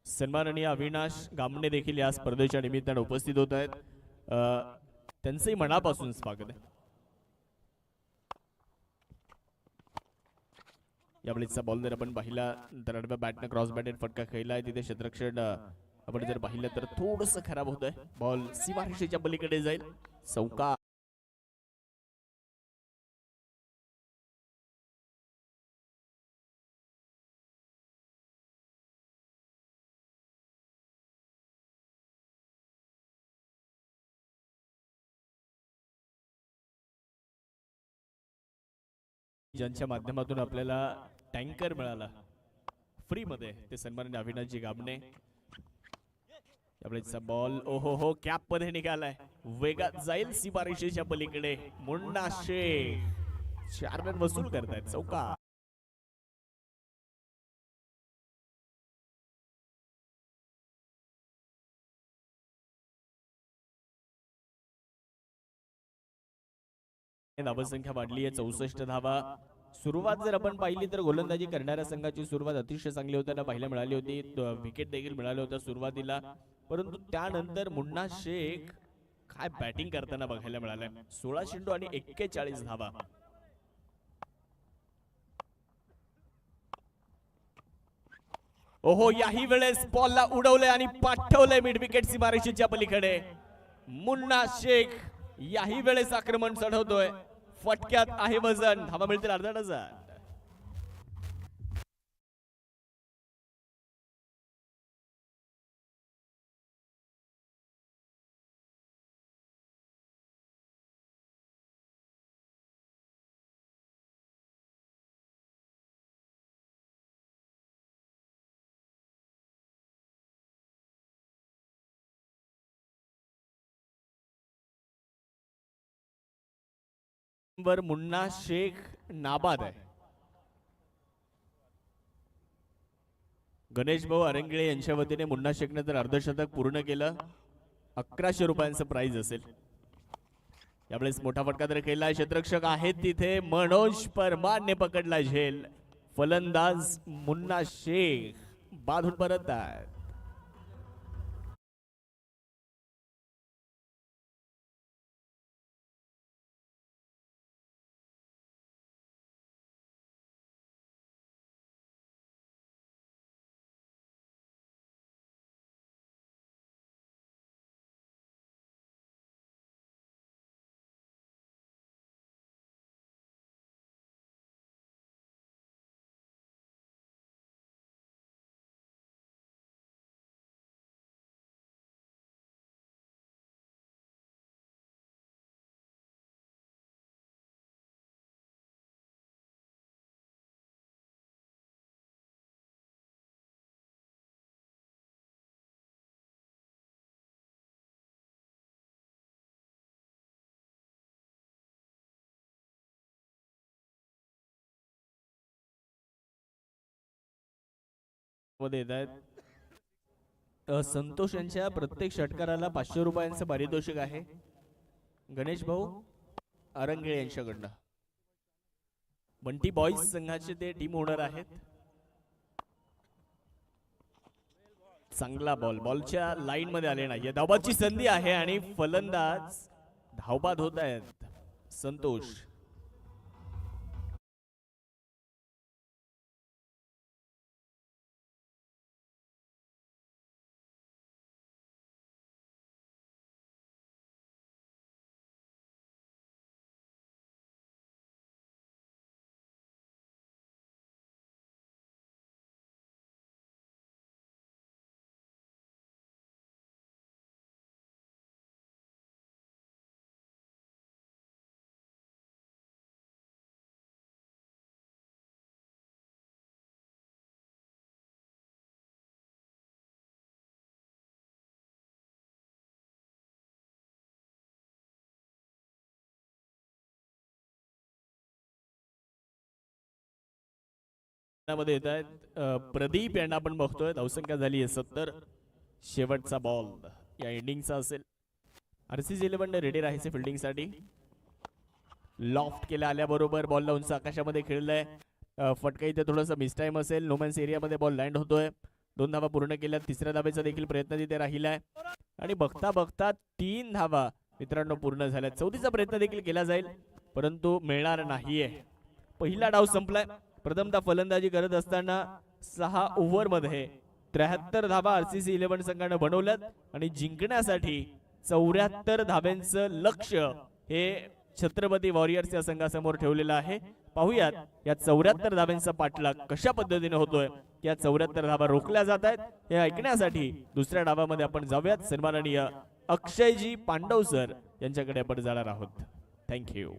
सन्माननीय अविनाश गामणे देखील या स्पर्धेच्या निमित्ताने उपस्थित होत आहेत. त्यांचंही मनापासून स्वागत आहे. यावेळीचा बॉल जर आपण पाहिला तर आडव्या बॅटने क्रॉस बॅटेड फटका खेळला आहे. तिथे क्षेत्ररक्षण आपण जर पाहिलं तर थोडंसं खराब होत आहे. बॉल सीमारेषेच्या पलीकडे जाईल. चौका. ज्यांच्या माध्यमातून आपल्याला टँकर मिळाला फ्री मध्ये ते सन्माननीय अविनाशजी गाबणे. त्यावेळेचा बॉल ओहो हो कॅप मध्ये निघालाय. वेगात जाईल सीमारेषेच्या पलीकडे. मुन्ना शेख 4 रन वसूल करतायत. चौका. धावसंख्या वाढली आहे 64 धावा. सुरुवात जर आपण पाहिली तर गोलंदाजी करणाऱ्या संघाची सुरुवात अतिशय चांगली होताना पाहायला मिळाली होती. विकेट देखील मिळाले होते सुरुवातीला, परंतु त्यानंतर मुन्ना शेख काय बॅटिंग करताना बघायला मिळालंय. 16 चेंडू आणि 41 धावा. ओहो, याही वेळेस बॉलला उडवलंय आणि पाठवलंय मिड विकेट सीमारेषेच्या पलीकडे. मुन्ना शेख याही वेळेस आक्रमण चढवतोय. फटक्यात आहे वजन. धावा मिळतील अर्धा डझन. वर मुन्ना शेख नाबाद आहे. गणेश भाऊ आरंगळे यांच्या वतीने मुन्ना शेखने तर अर्धशतक पूर्ण केलं. 1100 रुपयांचं प्राइज असेल. यावेळेस मोठा फटका तर खेळलाय. क्षेत्ररक्षक आहेत तिथे. मनोज परमारने पकडला झेल. फलंदाज मुन्ना शेख बाधून परत आहेत. मध्ये येत आहेत. संतोष यांच्या प्रत्येक षटकाराला 500 रुपयांचं पारितोषिक आहे. गणेश भाऊ आरंगळे यांच्याकडनं. बंटी बॉईज संघाचे ते टीम ओनर आहेत. चांगला बॉलच्या लाईन मध्ये आले नाही. धावबाची संधी आहे आणि फलंदाज धावबाद होत आहेत. संतोष मध्ये येत आहेत. प्रदीप यांना आपण बघतोय. धावसंख्या झाली आहे 70. शेवटचा बॉल या इनिंगचा असेल. आरसीसी 11 रेडी राहायचे फिल्डिंग साठी. लॉफ्ट केला आल्याबरोबर बॉलला उंच आकाशामध्ये खेळलाय. फटका इथे थोडासा मिसटाईम असेल. नोमॅन्स एरियामध्ये बॉल लँड होतोय. 2 धावा पूर्ण केल्या. तिसऱ्या धावेचा देखील प्रयत्न तिथे राहिलाय आणि बघता बघता 3 धावा मित्रांनो पूर्ण झाल्या. 34चा प्रयत्न देखील केला जाईल परंतु मिळणार नाहीये. पहिला डाव संपलाय. प्रथमतः फलंदाजी करत असताना 6 ओव्हरमध्ये 73 धावा आरसीसी 11 संघाने बनवल्यात आणि जिंकण्यासाठी 74 धाब्यांचं लक्ष्य हे छत्रपती वॉरियर्स या संघासमोर ठेवलेलं आहे. पाहूयात या 74 धाब्यांचा पाठलाग कशा पद्धतीने होतोय. या 74 धाबा रोखल्या जात आहेत हे ऐकण्यासाठी दुसऱ्या डावामध्ये आपण जाऊयात. सन्माननीय अक्षयजी पांडव सर यांच्याकडे आपण जाणार आहोत. थँक्यू.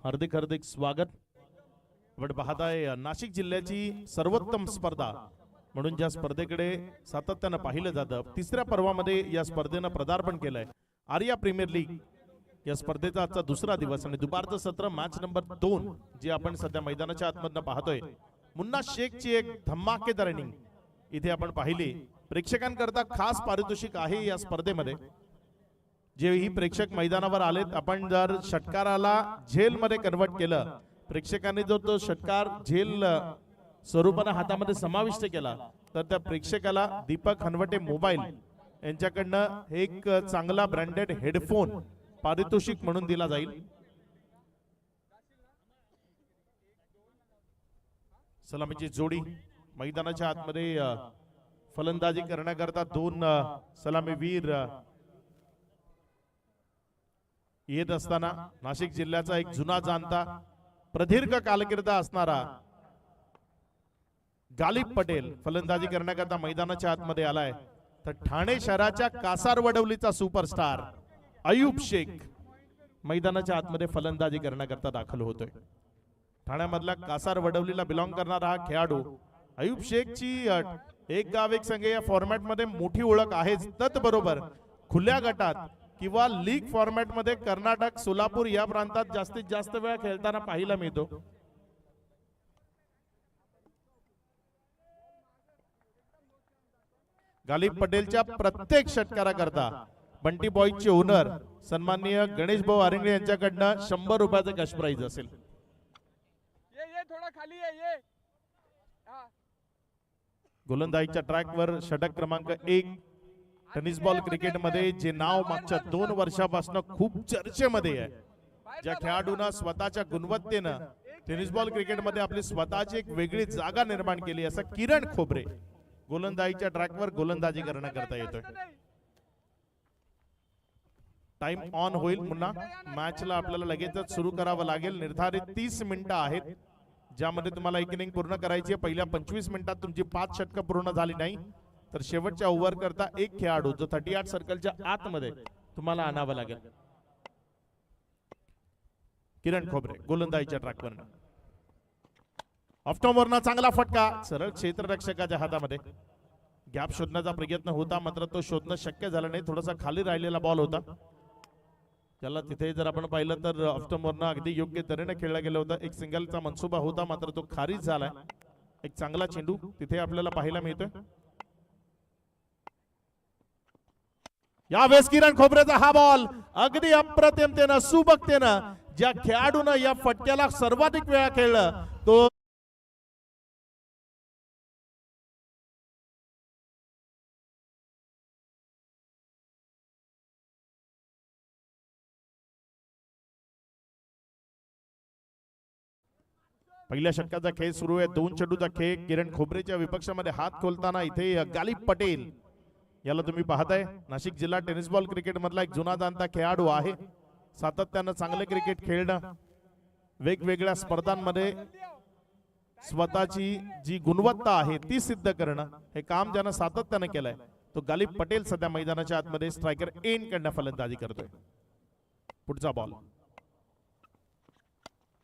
हार्दिक हार्दिक स्वागत. आपण पाहताय नाशिक जिल्ह्याची सर्वोत्तम स्पर्धा म्हणून ज्या स्पर्धेकडे सातत्यानं पाहिलं जातं, तिसऱ्या पर्वामध्ये या स्पर्धेनं पदार्पण केलंय. आर्या प्रीमियर लीग या स्पर्धेचा आजचा दुसरा दिवस आणि दुपारचं सत्र मॅच नंबर 2 जे आपण सध्या मैदानाच्या आतमधनं पाहतोय. मुन्ना शेखची एक धमाकेदार इनिंग इथे आपण पाहिली. प्रेक्षकांकरता खास पारितोषिक आहे या स्पर्धेमध्ये. जेही प्रेक्षक मैदानावर आलेत, आपण जर षटकाराला झेल मध्ये कन्वर्ट केलं, प्रेक्षकांनी जो तो षटकार झेल स्वरूपाने हातामध्ये समाविष्ट केला, तर त्या प्रेक्षकाला दीपक हनवटे मोबाईल यांच्याकडनं एक चांगला ब्रँडेड हेडफोन पारितोषिक म्हणून दिला जाईल. सलामीची जोडी मैदानाच्या आतमध्ये फलंदाजी करण्याकरता दोन सलामीवीर येत असताना नाशिक जिल्ह्याचा एक जुना जाणता प्रदीर्घ कालकीर्द असणारा गालिब पटेल फलंदाजी करण्याकरता मैदानाच्या आतमध्ये आलाय. तर ठाणे शहराच्या कासारवडवलीचा सुपरस्टार अयूब शेख मैदानाच्या आतमध्ये फलंदाजी करण्याकरता दाखल होतोय. ठाण्यामधल्या कासारवडवलीला बिलॉंग करणारा हा खेळाडू अयूब शेखची एक गाव एक संघ या फॉर्मॅट मध्ये मोठी ओळख आहेच. तत्बरोबर खुल्या गटात किंवा लीग फॉर्मॅट मध्ये कर्नाटक, सोलापूर या प्रांतात जास्तीत जास्त वेळा खेळताना पाहायला मिळतो. गालिब पटेलच्या प्रत्येक षटकाराकरता बंटी बॉयचे ओनर सन्माननीय गणेश भाऊ आरिंगळे यांच्याकडनं 100 रुपयाचं कॅश प्राइज असेल. गोलंदाजीच्या ट्रॅकवर षटक क्रमांक 1 टेनिस बॉल क्रिकेट मध्ये जे नाव मागच्या 2 वर्षापासून खूप चर्चेमध्ये आहे, ज्या खेळाडूंना स्वतःच्या गुणवत्तेनं टेनिस बॉल क्रिकेट मध्ये आपली स्वतःची एक वेगळी जागा निर्माण केली, असा किरण खोबरे गोलंदाजीच्या ट्रॅकवर गोलंदाजी करण्याकरता येतोय. टाइम ऑन होईल. पुन्हा मॅचला आपल्याला लगेचच सुरू करावं लागेल. निर्धारित 30 मिनिटं आहेत, ज्यामध्ये तुम्हाला एक इनिंग पूर्ण करायची आहे. पहिल्या 25 मिनिटात तुमची 5 षटकं पूर्ण झाली नाही तर शेवटच्या ओव्हर करता एक खेळाडू जो 38 सर्कलच्या आतमध्ये तुम्हाला आणावं लागेल. किरण खोबरे गोलंदाजीच्या ट्रॅकवर. ऑफ्टॉमवरनं चांगला फटका सरळ क्षेत्ररक्षकाच्या हातामध्ये. गॅप शोधण्याचा प्रयत्न होता, मात्र तो शोधणं शक्य झालं नाही. थोडासा खाली राहिलेला बॉल होता, त्याला तिथे जर आपण पाहिलं तर ऑफ्टॉमवरनं अगदी योग्य तऱ्हेने खेळला गेला होता. एक सिंगलचा मनसुबा होता, मात्र तो खारिज झालाय. एक चांगला चेंडू तिथे आपल्याला पाहायला मिळतोय. यावेळेस किरण खोबरेचा हा बॉल अगदी अप्रतिमतेनं सुबकतेनं ज्या खेळाडूनं या फटक्याला सर्वाधिक वेळा खेळलं तो पहिल्या षटकाचा खेळ सुरू आहे. 2 चेंडूचा खेळ किरण खोबरेच्या विपक्षामध्ये हात खोलताना इथे गालिब पटेल याला तुम्ही पाहताय. नाशिक जिल्हा टेनिस बॉल क्रिकेट मधला एक जुना जाणता खेळाडू आहे. सातत्यानं चांगले क्रिकेट खेळणं, वेगवेगळ्या स्पर्धांमध्ये स्वतःची जी गुणवत्ता आहे ती सिद्ध करणं, हे काम ज्यानं सातत्यानं केलंय तो गालिब पटेल सध्या मैदानाच्या आतमध्ये स्ट्रायकर एंड कडनं फलंदाजी करतोय. पुढचा बॉल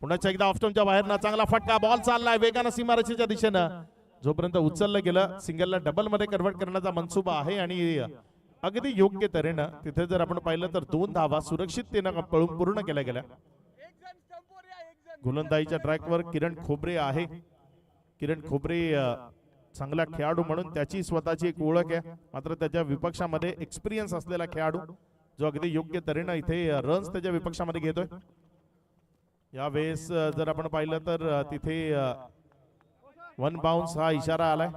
पुन्हा एकदा ऑफ्टॉमच्या बाहेरनं चांगला फटका. बॉल चाललाय वेगानं सीमारेषेच्या दिशेनं. जोपर्यंत उचललं गेलं सिंगलला डबल मध्ये कन्वर्ट करण्याचा मनसुबा आहे आणि अगदी योग्य तऱ्हेनं तिथे जर आपण पाहिलं तर 2 धावा सुरक्षिततेनं पळून पूर्ण केल्या गेल्या. गोलंदाजीच्या ट्रॅकवर किरण खोबरे आहे. किरण खोबरे चांगला खेळाडू म्हणून त्याची स्वतःची एक ओळख आहे, मात्र त्याच्या विपक्षामध्ये एक्सपिरियन्स असलेला खेळाडू जो अगदी योग्य तऱ्हेनं इथे रन्स त्याच्या विपक्षामध्ये घेतोय. यावेळेस जर आपण पाहिलं तर तिथे 1 बाउन्स हा इशारा आलाय.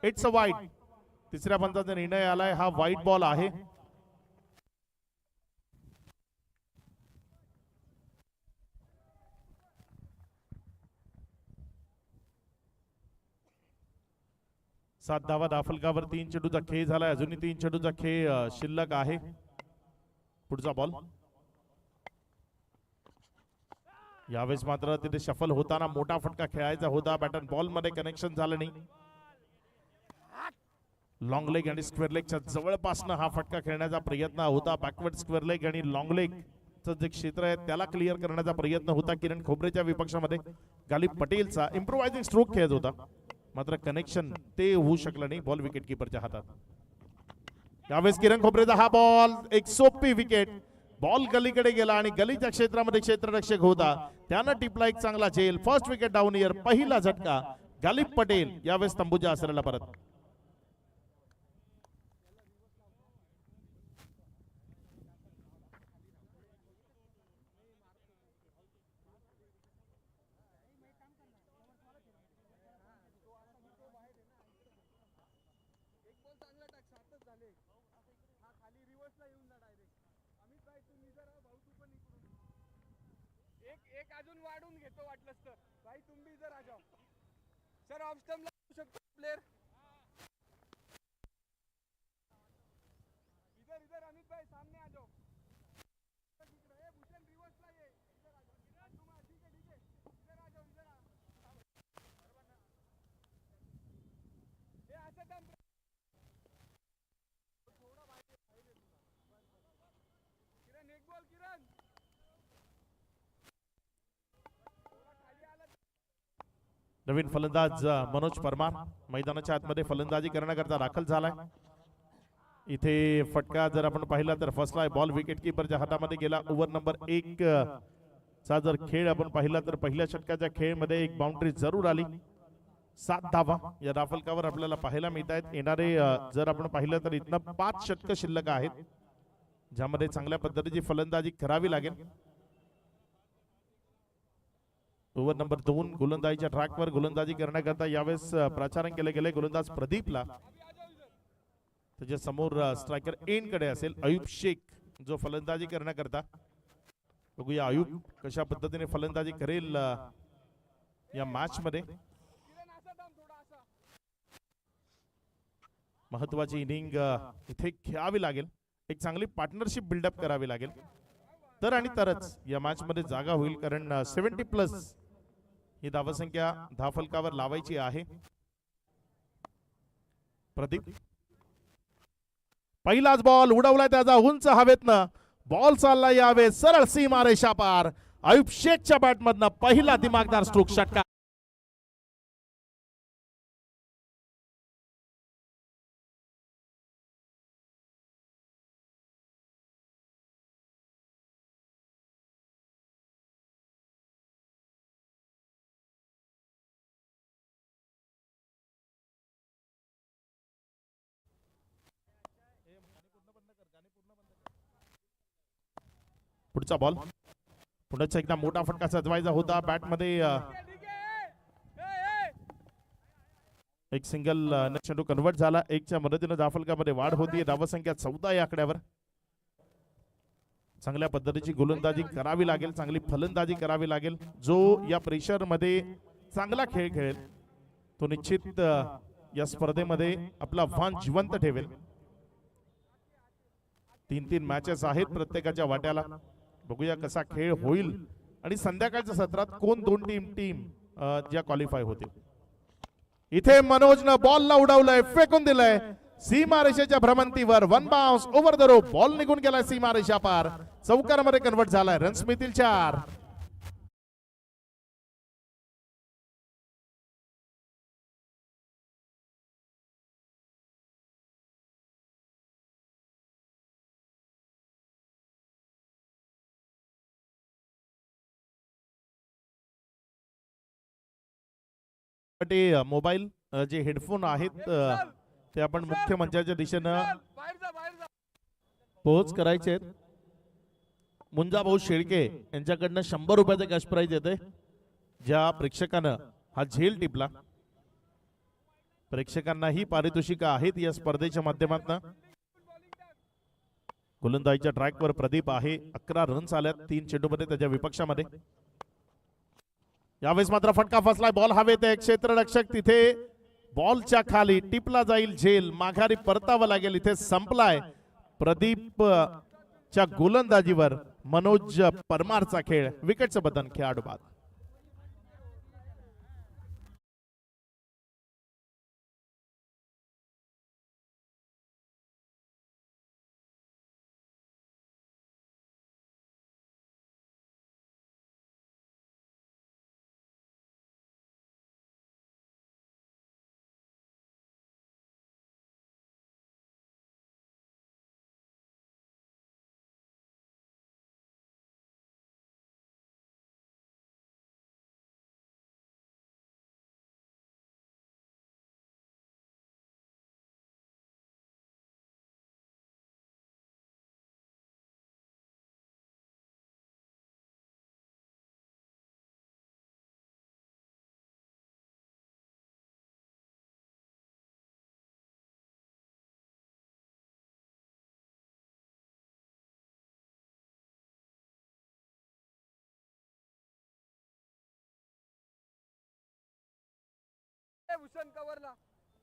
It's a wide. तिसऱ्या पंचाचा निर्णय आलाय, हा वाईट बॉल आहे. 7 धावा दाफलकावर 3 चेंडूचा खेळ झालाय. अजूनही 3 चेंडूचा खेळ शिल्लक आहे. पुढचा बॉल यावेळेस मात्र तिथे शफल होताना मोठा फटका खेळायचा होता. बॅटन बॉल मध्ये कनेक्शन झालं नाही. लॉंग लेग आणि स्क्वेअर लेगच्या जवळपासनं हा फटका खेळण्याचा प्रयत्न होता. बॅकवर्ड स्क्वेअर लेग आणि लॉंग लेगचं जे क्षेत्र आहे त्याला क्लिअर करण्याचा प्रयत्न होता. किरण खोबरेच्या विपक्षामध्ये गालिब पटेलचा इम्प्रोवायझिंग स्ट्रोक खेळत होता, मात्र कनेक्शन ते होऊ शकलं नाही. बॉल विकेट किपरच्या हातात. यावेळेस किरण खोबरेचा हा बॉल एक सोपी विकेट. बॉल गलीकडे गेला आणि गलीच्या क्षेत्रामध्ये क्षेत्ररक्षक होता, त्यानं टिपला एक चांगला झेल. First wicket down year. पहिला झटका गालिब पटेल यावेळेस तंबूच्या आसराला परत. एक अजून वाढून घेतो वाटलंस तर भाई. तुम्ही इधर आ जाओ सर. ऑफ स्टंपला शकतो प्लेयर. इधर इधर अमित भाई सामने आ जाओ. ए भूषण रिवर्सला ये. इधर आ जाओ. ठीक है ठीक है. इधर आ जाओ. इधर आ. ए असं दम थोडा बाहेर. किरण एक बॉल. किरण नवीन फलंदाज मनोज परमार मैदानाच्या आतमध्ये फलंदाजी करण्याकरता दाखल झालाय. इथे फटका जर आपण पाहिला तर फसलाय. बॉल विकेट किपरच्या हातामध्ये गेला. ओव्हर नंबर 1 चा जर खेळ आपण पाहिला तर पहिल्या षटकाच्या खेळमध्ये एक बाउंड्री जरूर आली. 7 धावा या दाफलकावर आपल्याला पाहायला मिळत आहेत. येणारे जर आपण पाहिलं तर इथनं 5 षटक शिल्लक आहेत, ज्यामध्ये चांगल्या पद्धतीची फलंदाजी करावी लागेल. ओव्हर नंबर 2 गोलंदाजीच्या ट्रॅकवर गोलंदाजी करण्याकरता यावेळेस प्रचारण केले गेले. गोलंदाज प्रदीपला त्याच्या समोर स्ट्रायकर एन कडे असेल अयूब शेख जो फलंदाजी करण्याकरता. बघूया अयूब कशा पद्धतीने फलंदाजी करेल या मॅच मध्ये. महत्वाची इनिंग इथे खेळावी लागेल. एक चांगली पार्टनरशिप बिल्डअप करावी लागेल तर आणि तरच या मॅच मध्ये जागा होईल. कारण 70+ ही धावसंख्या धावफलकावर लावायची आहे. प्रदीप पहिलाच बॉल उडवलाय त्याचा उंच हवेतनं. बॉल चालला यावे सरळ सीमारेषा पार. अयूब शेखच्या बॅटमधनं पहिला दिमागदार स्ट्रोक षटकार. पुढचा बॉल पुढचा एकदा मोठा फटका सजवायचा होता. बॅट मध्ये एक सिंगल चेंडू कन्वर्ट झाला. 1च्या मदतीने धावफलकामध्ये वाढ होती. धावसंख्या 14 या आकड्यावर. चांगल्या पद्धतीची गोलंदाजी करावी लागेल, चांगली फलंदाजी करावी लागेल. जो या प्रेशर मध्ये चांगला खेळ खेळेल तो निश्चित या स्पर्धेमध्ये आपला आव्हान जिवंत ठेवेल. 3-3 मॅचेस आहेत प्रत्येकाच्या वाट्याला. बघूया कसा खेळ होईल आणि संध्याकाळच्या सत्रात कोण 2 टीम ज्या क्वालिफाय होतील. इथे मनोजनं बॉलला उडवलंय, फेकून दिलंय सीमारेषेच्या भ्रमंतीवर. 1 bounce over the rope. Ball निघून गेलाय सीमारेषा पार. चौकारामध्ये कन्वर्ट झालाय. रन्स मिळतील 4. मोबाईल जे हेडफोन आहेत ते आपण मुख्य मंचाच्या दिशेनं पोहोच करायचे आहेत. मुंजा भाऊ शेळके यांच्याकडनं 100 रुपयाचं कॅश प्राइज येते. ज्या प्रेक्षकानं हा झेल टिपला प्रेक्षकांनाही पारितोषिक आहेत या स्पर्धेच्या माध्यमातून. गोलंदाजीच्या ट्रॅकवर प्रदीप आहे. 11 रन्स आल्यात 3 चेंडूमध्ये त्याच्या विपक्षामध्ये. यावेळेस मात्र फटका फसलाय. बॉल हवेत आहे. क्षेत्ररक्षक तिथे बॉलच्या खाली टिपला जाईल झेल, माघारी परतावं लागेल. इथे संपलाय प्रदीप च्या गोलंदाजीवर मनोज परमारचा खेळ. विकेटचं बदन खेळाडू बाद. भूषण कवरला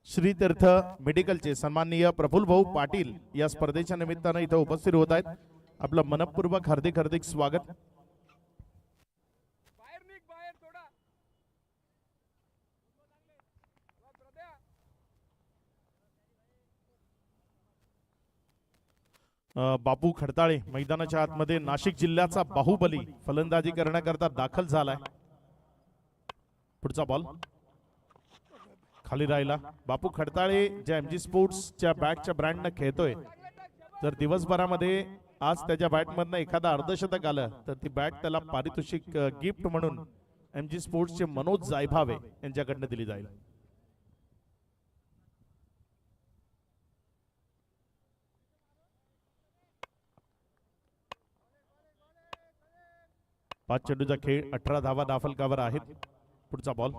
श्रीतीर्थ मेडिकलचे सन्माननीय प्रफुल्ल भाऊ पाटील या स्पर्धेच्या निमित्तानं इथं उपस्थित होत आहेत. आपलं मनपूर्वक हार्दिक हार्दिक स्वागत. बाहेर निघ, बाहेर थोडा प्रद्या. बापू खडताळे मैदानाच्या आतमध्ये नाशिक जिल्ह्याचा बाहुबली फलंदाजी करण्याकरता दाखल झालाय. पुढचा बॉल खाली राहिला. बापू खडताळे ज्या एमजी स्पोर्ट्सच्या बॅटच्या ब्रँडनं खेळतोय, जर दिवसभरामध्ये आज त्याच्या बॅटमधनं एखादा अर्धशतक आलं तर ती बॅट त्याला पारितोषिक गिफ्ट म्हणून एमजी स्पोर्ट्सचे मनोज जायभावे यांच्याकडनं दिली जाईल. पाच चेंडूचा खेळ, 18 धावा दाफलकावर आहेत. पुढचा बॉल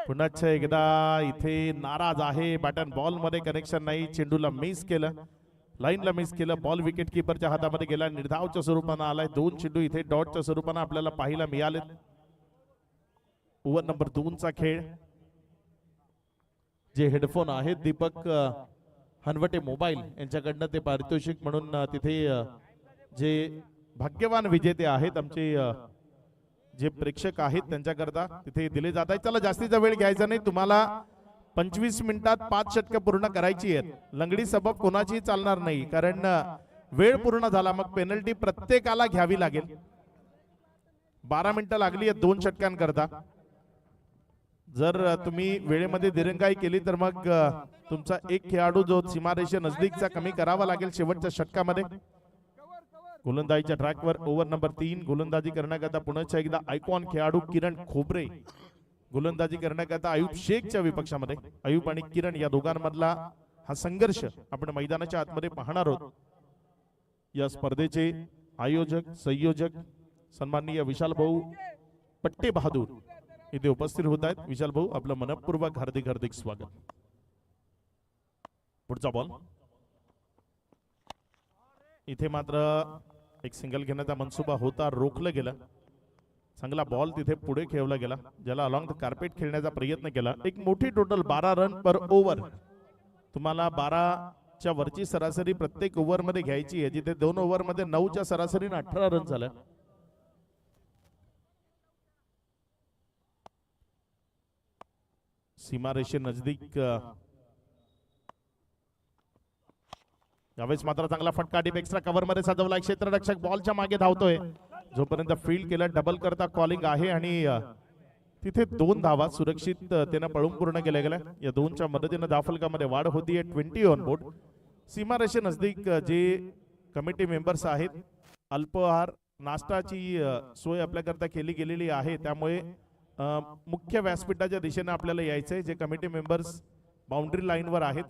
पुन्हा एकदा इथे नाराज आहे. बॅटन बॉल मध्ये कनेक्शन नाही. चेंडूला मिस केलं, लाईनला मिस केलं. बॉल विकेट किपरच्या हातामध्ये गेला. निर्धावच्या स्वरूपानं आलाय. 2 चेंडू इथे डॉटच्या स्वरूपानं आपल्याला पाहायला मिळाले. ओव्हर नंबर 2 चा खेळ. जे हेडफोन आहेत दीपक हनवटे मोबाईल यांच्याकडनं ते पारितोषिक म्हणून तिथे जे भाग्यवान विजेते आहेत आमचे जे प्रेक्षक आहेत त्यांच्याकरता तिथे दिले जात आहेत. चला जास्तीचा वेळ घ्यायचा नाही. तुम्हाला 25 मिनिटात 5 षटकं पूर्ण करायची आहेत. लंगडी सबब कोणाची चालणार नाही, कारण वेळ पूर्ण झाला मग पेनल्टी प्रत्येकाला घ्यावी लागेल. 12 मिनिटं लागली आहेत 2 षटकांकरता. जर तुम्ही वेळेमध्ये दिरंगाई केली तर मग तुमचा एक खेळाडू जो सीमारेषे नजदीकचा कमी करावा लागेल शेवटच्या षटकामध्ये. गोलंदाजीच्या ट्रॅकवर ओव्हर नंबर 3 गोलंदाजी करण्याकरता पुन्हा एकदा आयकॉन खेळाडू किरण खोबरे गोलंदाजी करण्याकरता अयूब शेखच्या विपक्षामध्ये. अयूब आणि किरण या दोघांमधला हा संघर्ष आपण मैदानाच्या आतमध्ये पाहणार आहोत. या स्पर्धेचे आयोजक संयोजक सन्माननीय विशाल भाऊ पट्टे बहादूर इथे उपस्थित होत आहेत. विशाल भाऊ आपलं मनपूर्वक हार्दिक हार्दिक स्वागत. पुढचा बॉल इथे मात्र एक सिंगल घेण्याचा मनसुबा होता, रोखलं गेलं. चांगला बॉल तिथे पुढे खेळला गेला, ज्याला अलॉंग द कार्पेट खेळण्याचा प्रयत्न केला. एक मोठी टोटल 12 रन पर ओव्हर. तुम्हाला 12च्या वरची सरासरी प्रत्येक ओव्हर मध्ये घ्यायची आहे, जिथे 2 ओव्हर मध्ये 9च्या सरासरीने 18 रन झाल्या. सीमारेषे नजदीक यावेळेस मात्र चांगला फटका डीप एक्स्ट्रा कव्हर मध्ये सजवला. क्षेत्ररक्षक बॉलच्या मागे धावतोय. जोपर्यंत फील्ड केलं डबल करता कॉलिंग आहे आणि तिथे 2 धावा सुरक्षित त्यानं पळून पूर्ण केल्या गेल्या. या 2च्या मदतीने धावफलकामध्ये वाढ होतीये. 20 ऑन बोर्ड. सीमारेषे नजदीक जे कमिटी मेंबर्स आहेत अल्पहार नाश्ताची सोय आपल्याकरता केली गेलेली आहे, त्यामुळे मुख्य व्यासपीठाच्या दिशेने आपल्याला यायचंय. जे कमिटी मेंबर्स बाउंड्री लाईनवर आहेत.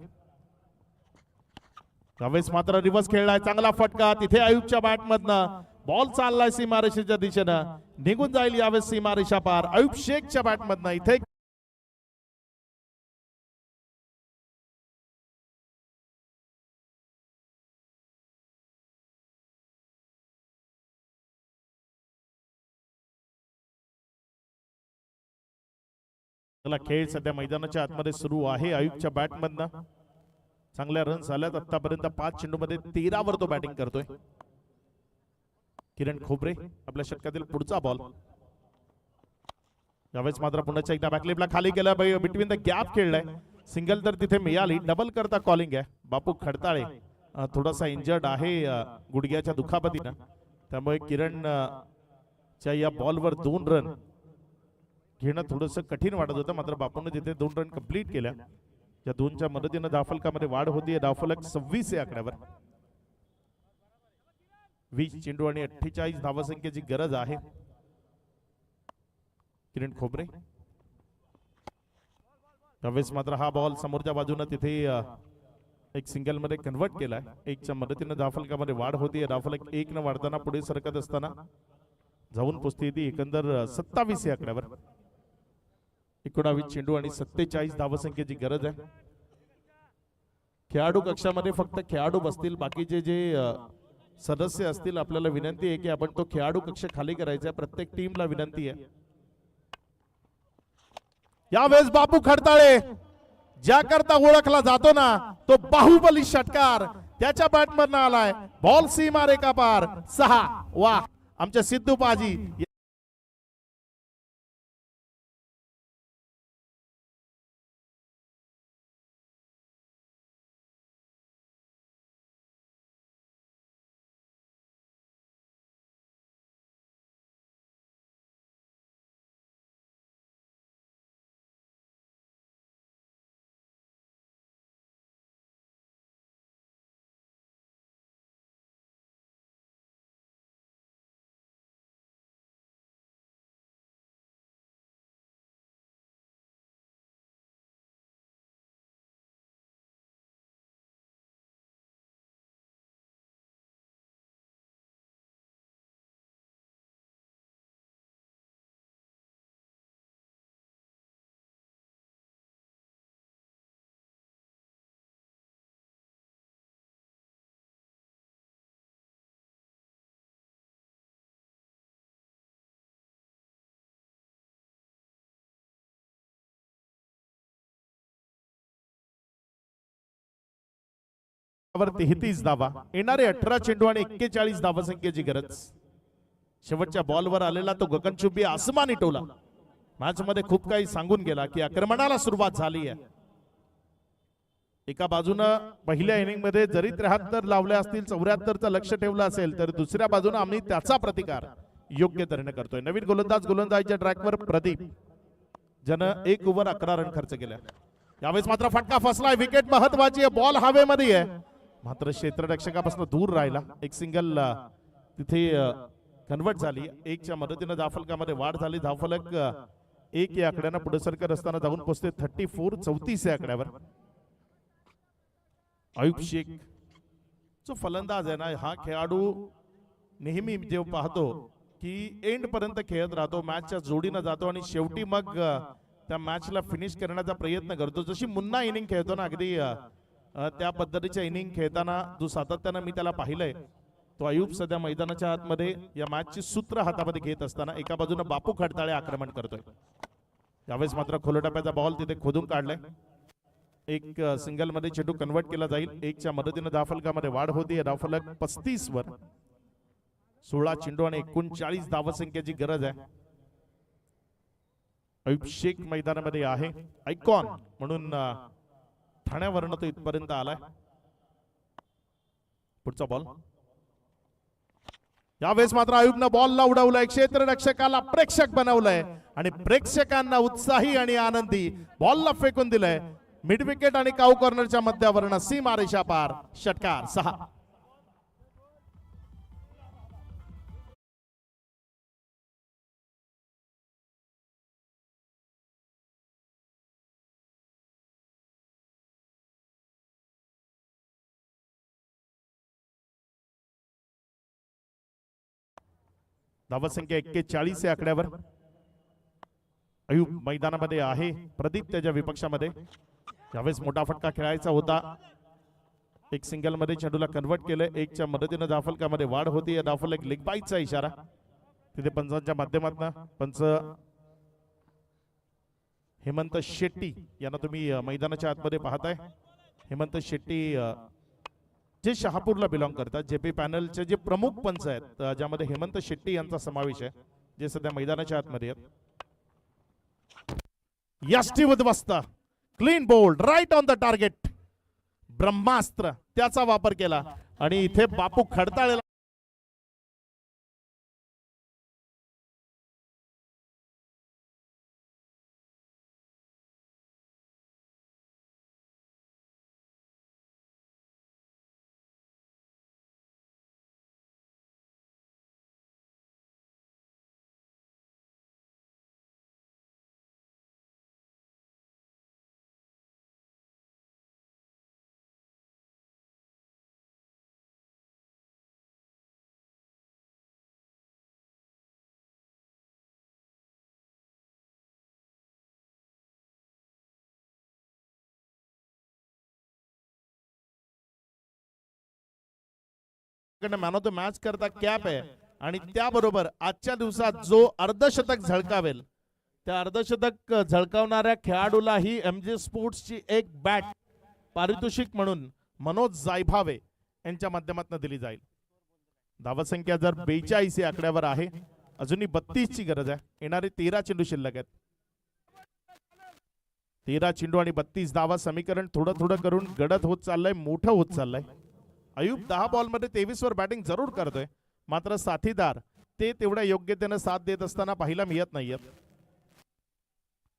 यावेळेस मात्र रिव्हर्स खेळलाय. चांगला फटका तिथे अयूबच्या बॅटमधनं बॉल चाललाय सीमारेषेच्या दिशेनं, निघून जाईल यावेळेस सीमारेषा पार. अयूब शेखच्या बॅटमधनं इथे चला खेळ सध्या मैदानाच्या आतमध्ये सुरू आहे. आयुबच्या बॅटमधनं चांगल्या रन्स आल्यात आतापर्यंत 5 चेंडूमध्ये 13 वर तो बॅटिंग करतोय. किरण खोबरे आपल्या षटकातील पुढचा बॉल. यावेळेस मात्र पुन्हा एकदा बॅकलिपला खाली गेला, बिटवीन द गॅप खेळलाय. सिंगल तर तिथे मिळाली, डबल करता कॉलिंग आहे. बापू खडताळे थोडासा इंजर्ड आहे गुडघ्याच्या दुखापतीनं, त्यामुळे किरण च्या या बॉलवर 2 रन घेणं थोडंसं कठीण वाटत होतं. मात्र बापूने तिथे 2 रन कंप्लीट केल्या. या 2च्या मदतीनं धावफलकामध्ये वाढ होतीये. धावफलक 26 या आकड्यावर. 20 चेंडू आणि 48 धावसंख्येची गरज आहे. किरण खोबरे त्यावेळेस मात्र हा बॉल समोरच्या बाजूने तिथे एक सिंगल मध्ये कन्वर्ट केलाय. 1च्या मदतीने धावफलकामध्ये वाढ होतीये. धावफलक 1 न वाढताना पुढे सरकत असताना जाऊन पोचते ती एकंदर 27 या आकड्यावर. 19 चेंडू आणि 47 धावसंख्येची गरज आहे. खेळाडू कक्षामध्ये फक्त खेळाडू बसतील, बाकीचे जे सदस्य असतील आपल्याला विनंती आहे की आपण तो खेळाडू कक्ष खाली करायचा आहे. प्रत्येक टीमला विनंती आहे. यावेळेस बापू खडताळे ज्या करता ओळखला जातो ना तो बाहुबली षटकार त्याच्या बॅटमधनं आलाय. बॉल सीमा रेखा पार 6. वा आमच्या सिद्धू पाजी वर 33 धावा. येणारे 18 चेंडू आणि 41 धावसंख्येची गरज. शेवटच्या बॉलवर आलेला तो गगनचुंबी आसमानी टोला मॅच मध्ये खूप काही सांगून गेला की आक्रमणाला सुरुवात झाली आहे. एका बाजूनं पहिल्या इनिंग मध्ये जरी 73 लावले असतील, 74चं लक्ष ठेवलं असेल, तर दुसऱ्या बाजूनं आम्ही त्याचा प्रतिकार योग्य तऱ्हेने करतोय. नवीन गोलंदाजच्या ट्रॅकवर प्रदीप ज्यानं 1 ओव्हर 11 रन खर्च केल्या. यावेळेस मात्र फटका फसलाय. विकेट महत्वाची आहे. बॉल हवेमध्ये आहे, मात्र क्षेत्ररक्षकापासून दूर राहिला. एक सिंगल तिथे कन्वर्ट झाली. 1च्या मदतीने धावफलकामध्ये वाढ झाली. धावफलक 1 या आकड्यानं पुढे सरकत असताना जाऊन पोहोचते 34 या आकड्यावर. आयुब शेख जो फलंदाज आहे ना, हा खेळाडू नेहमी जेव्हा पाहतो की एंड पर्यंत खेळत राहतो, मॅचच्या जोडीनं जातो आणि शेवटी मग त्या मॅचला फिनिश करण्याचा प्रयत्न करतो. जशी मुन्ना इनिंग खेळतो ना, अगदी त्या पद्धतीच्या इनिंग खेळताना जो सातत्यानं मी त्याला पाहिलंय, तो आयुब सध्या मैदानाच्या आतमध्ये या मॅचची सूत्र हातामध्ये घेत असताना एका बाजूने बापू खडताळे आक्रमण करतोय. यावेळेस मात्र खोलटप्प्याचा बॉल तिथे खोदून काढलाय. एक सिंगल मध्ये चेंडू कन्वर्ट केला जाईल. 1च्या मदतीने धावफलकामध्ये वाढ होती. धावफलक 35 वर. 16 चेंडू आणि 39 धावसंख्येची गरज आहे. आयुब शेख मैदानामध्ये आहे. आयकॉन म्हणून ठाण्यावरून तो इथपर्यंत आलाय. पुढचा बॉल. यावेळेस मात्र आयुबनं बॉलला उडवलाय. क्षेत्ररक्षकाला प्रेक्षक बनवलंय आणि प्रेक्षकांना उत्साही आणि आनंदी बॉलला फेकून दिलंय. मिड विकेट आणि काऊ कॉर्नरच्या मध्यावरून सीमा रेषा पार. षटकार 6. धावसंख्या 41 या आकड्यावर. आयुब मैदानामध्ये आहे. प्रदीप त्याच्या विपक्षामध्ये. यावेळेस मोठा फटका खेळायचा होता. एक सिंगल मध्ये चेंडूला कन्वर्ट केलंय. 1च्या मदतीने धावफलकामध्ये वाढ होती. धावफलक लेग बाईटचा इशारा तिथे पंचांच्या माध्यमातून. पंच हेमंत शेट्टी यांना तुम्ही मैदानाच्या आतमध्ये पाहताय. हेमंत शेट्टी जे शहापूरला बिलॉंग करतात. जेपी पॅनलचे जे प्रमुख पंच आहेत ज्यामध्ये हेमंत शेट्टी यांचा समावेश आहे, जे सध्या मैदानाच्या आतमध्ये आहेत. यष्टी उद्ध्वस्त, clean bowled, right on the target. ब्रह्मास्त्र त्याचा वापर केला आणि इथे बापू खडताळेला मॅन ऑफ द मॅच करता कॅप आहे आणि त्याबरोबर आजच्या दिवसात जो अर्धशतक झळकावेल त्या अर्धशतक झळकावणाऱ्या खेळाडूला ही MJ स्पोर्ट्सची एक बॅट पारितोषिक म्हणून मनोज जायभावे यांच्या माध्यमातून दिली जाईल. धावसंख्या जर 42 या आकड्यावर आहे, अजूनही 32 ची गरज आहे. येणारे 13 चेंडू शिल्लक आहेत. 13 चेंडू आणि 32 धावा. समीकरण थोडं थोडं करून गडद होत चाललंय, मोठं होत चाललंय. अयुब 10 बॉलमध्ये 23 वर बॅटिंग जरूर करतोय, मात्र साथीदार ते तेवढ्या योग्यतेने साथ देत असताना पाहायला मिळत नाहीये.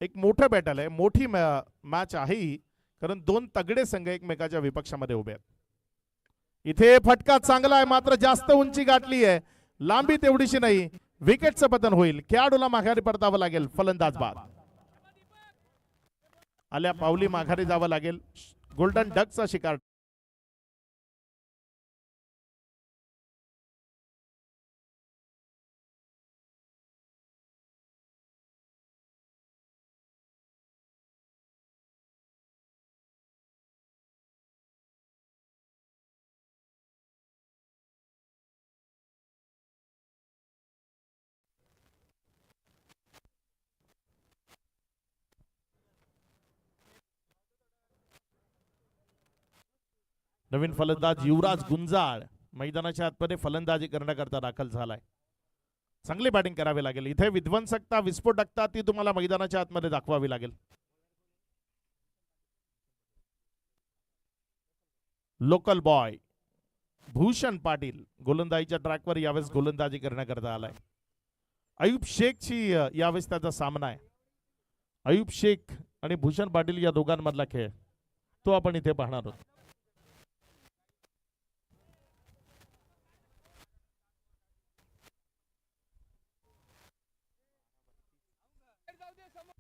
एक मोठं बॅटल आहे, मोठी मॅच आहे ही, कारण दोन तगडे संघ एकमेकाच्या विपक्षामध्ये उभे आहेत. इथे फटका चांगला आहे, मात्र जास्त उंची गाठली आहे, लांबी तेवढीशी नाही. विकेटचं पतन होईल, खेळाडूला माघारी परतावं लागेल. फलंदाज बाद. आल्या पावली माघारी जावं लागेल. गोल्डन डकचा शिकार. नवीन फलंदाज युवराज गुंजाळ मैदानाच्या आतमध्ये फलंदाजी करण्याकरता दाखल झालाय. चांगली बॅटिंग करावी लागेल. इथे विध्वंसकता, विस्फोटकता ती तुम्हाला मैदानाच्या आतमध्ये दाखवावी लागेल. लोकल बॉय भूषण पाटील गोलंदाजीच्या ट्रॅकवर यावेळेस गोलंदाजी करण्याकरता आलाय. अयुब शेखची यावेळेस त्याचा सामना आहे. अयुब शेख आणि भूषण पाटील या दोघांमधला खेळ तो आपण इथे पाहणार आहोत.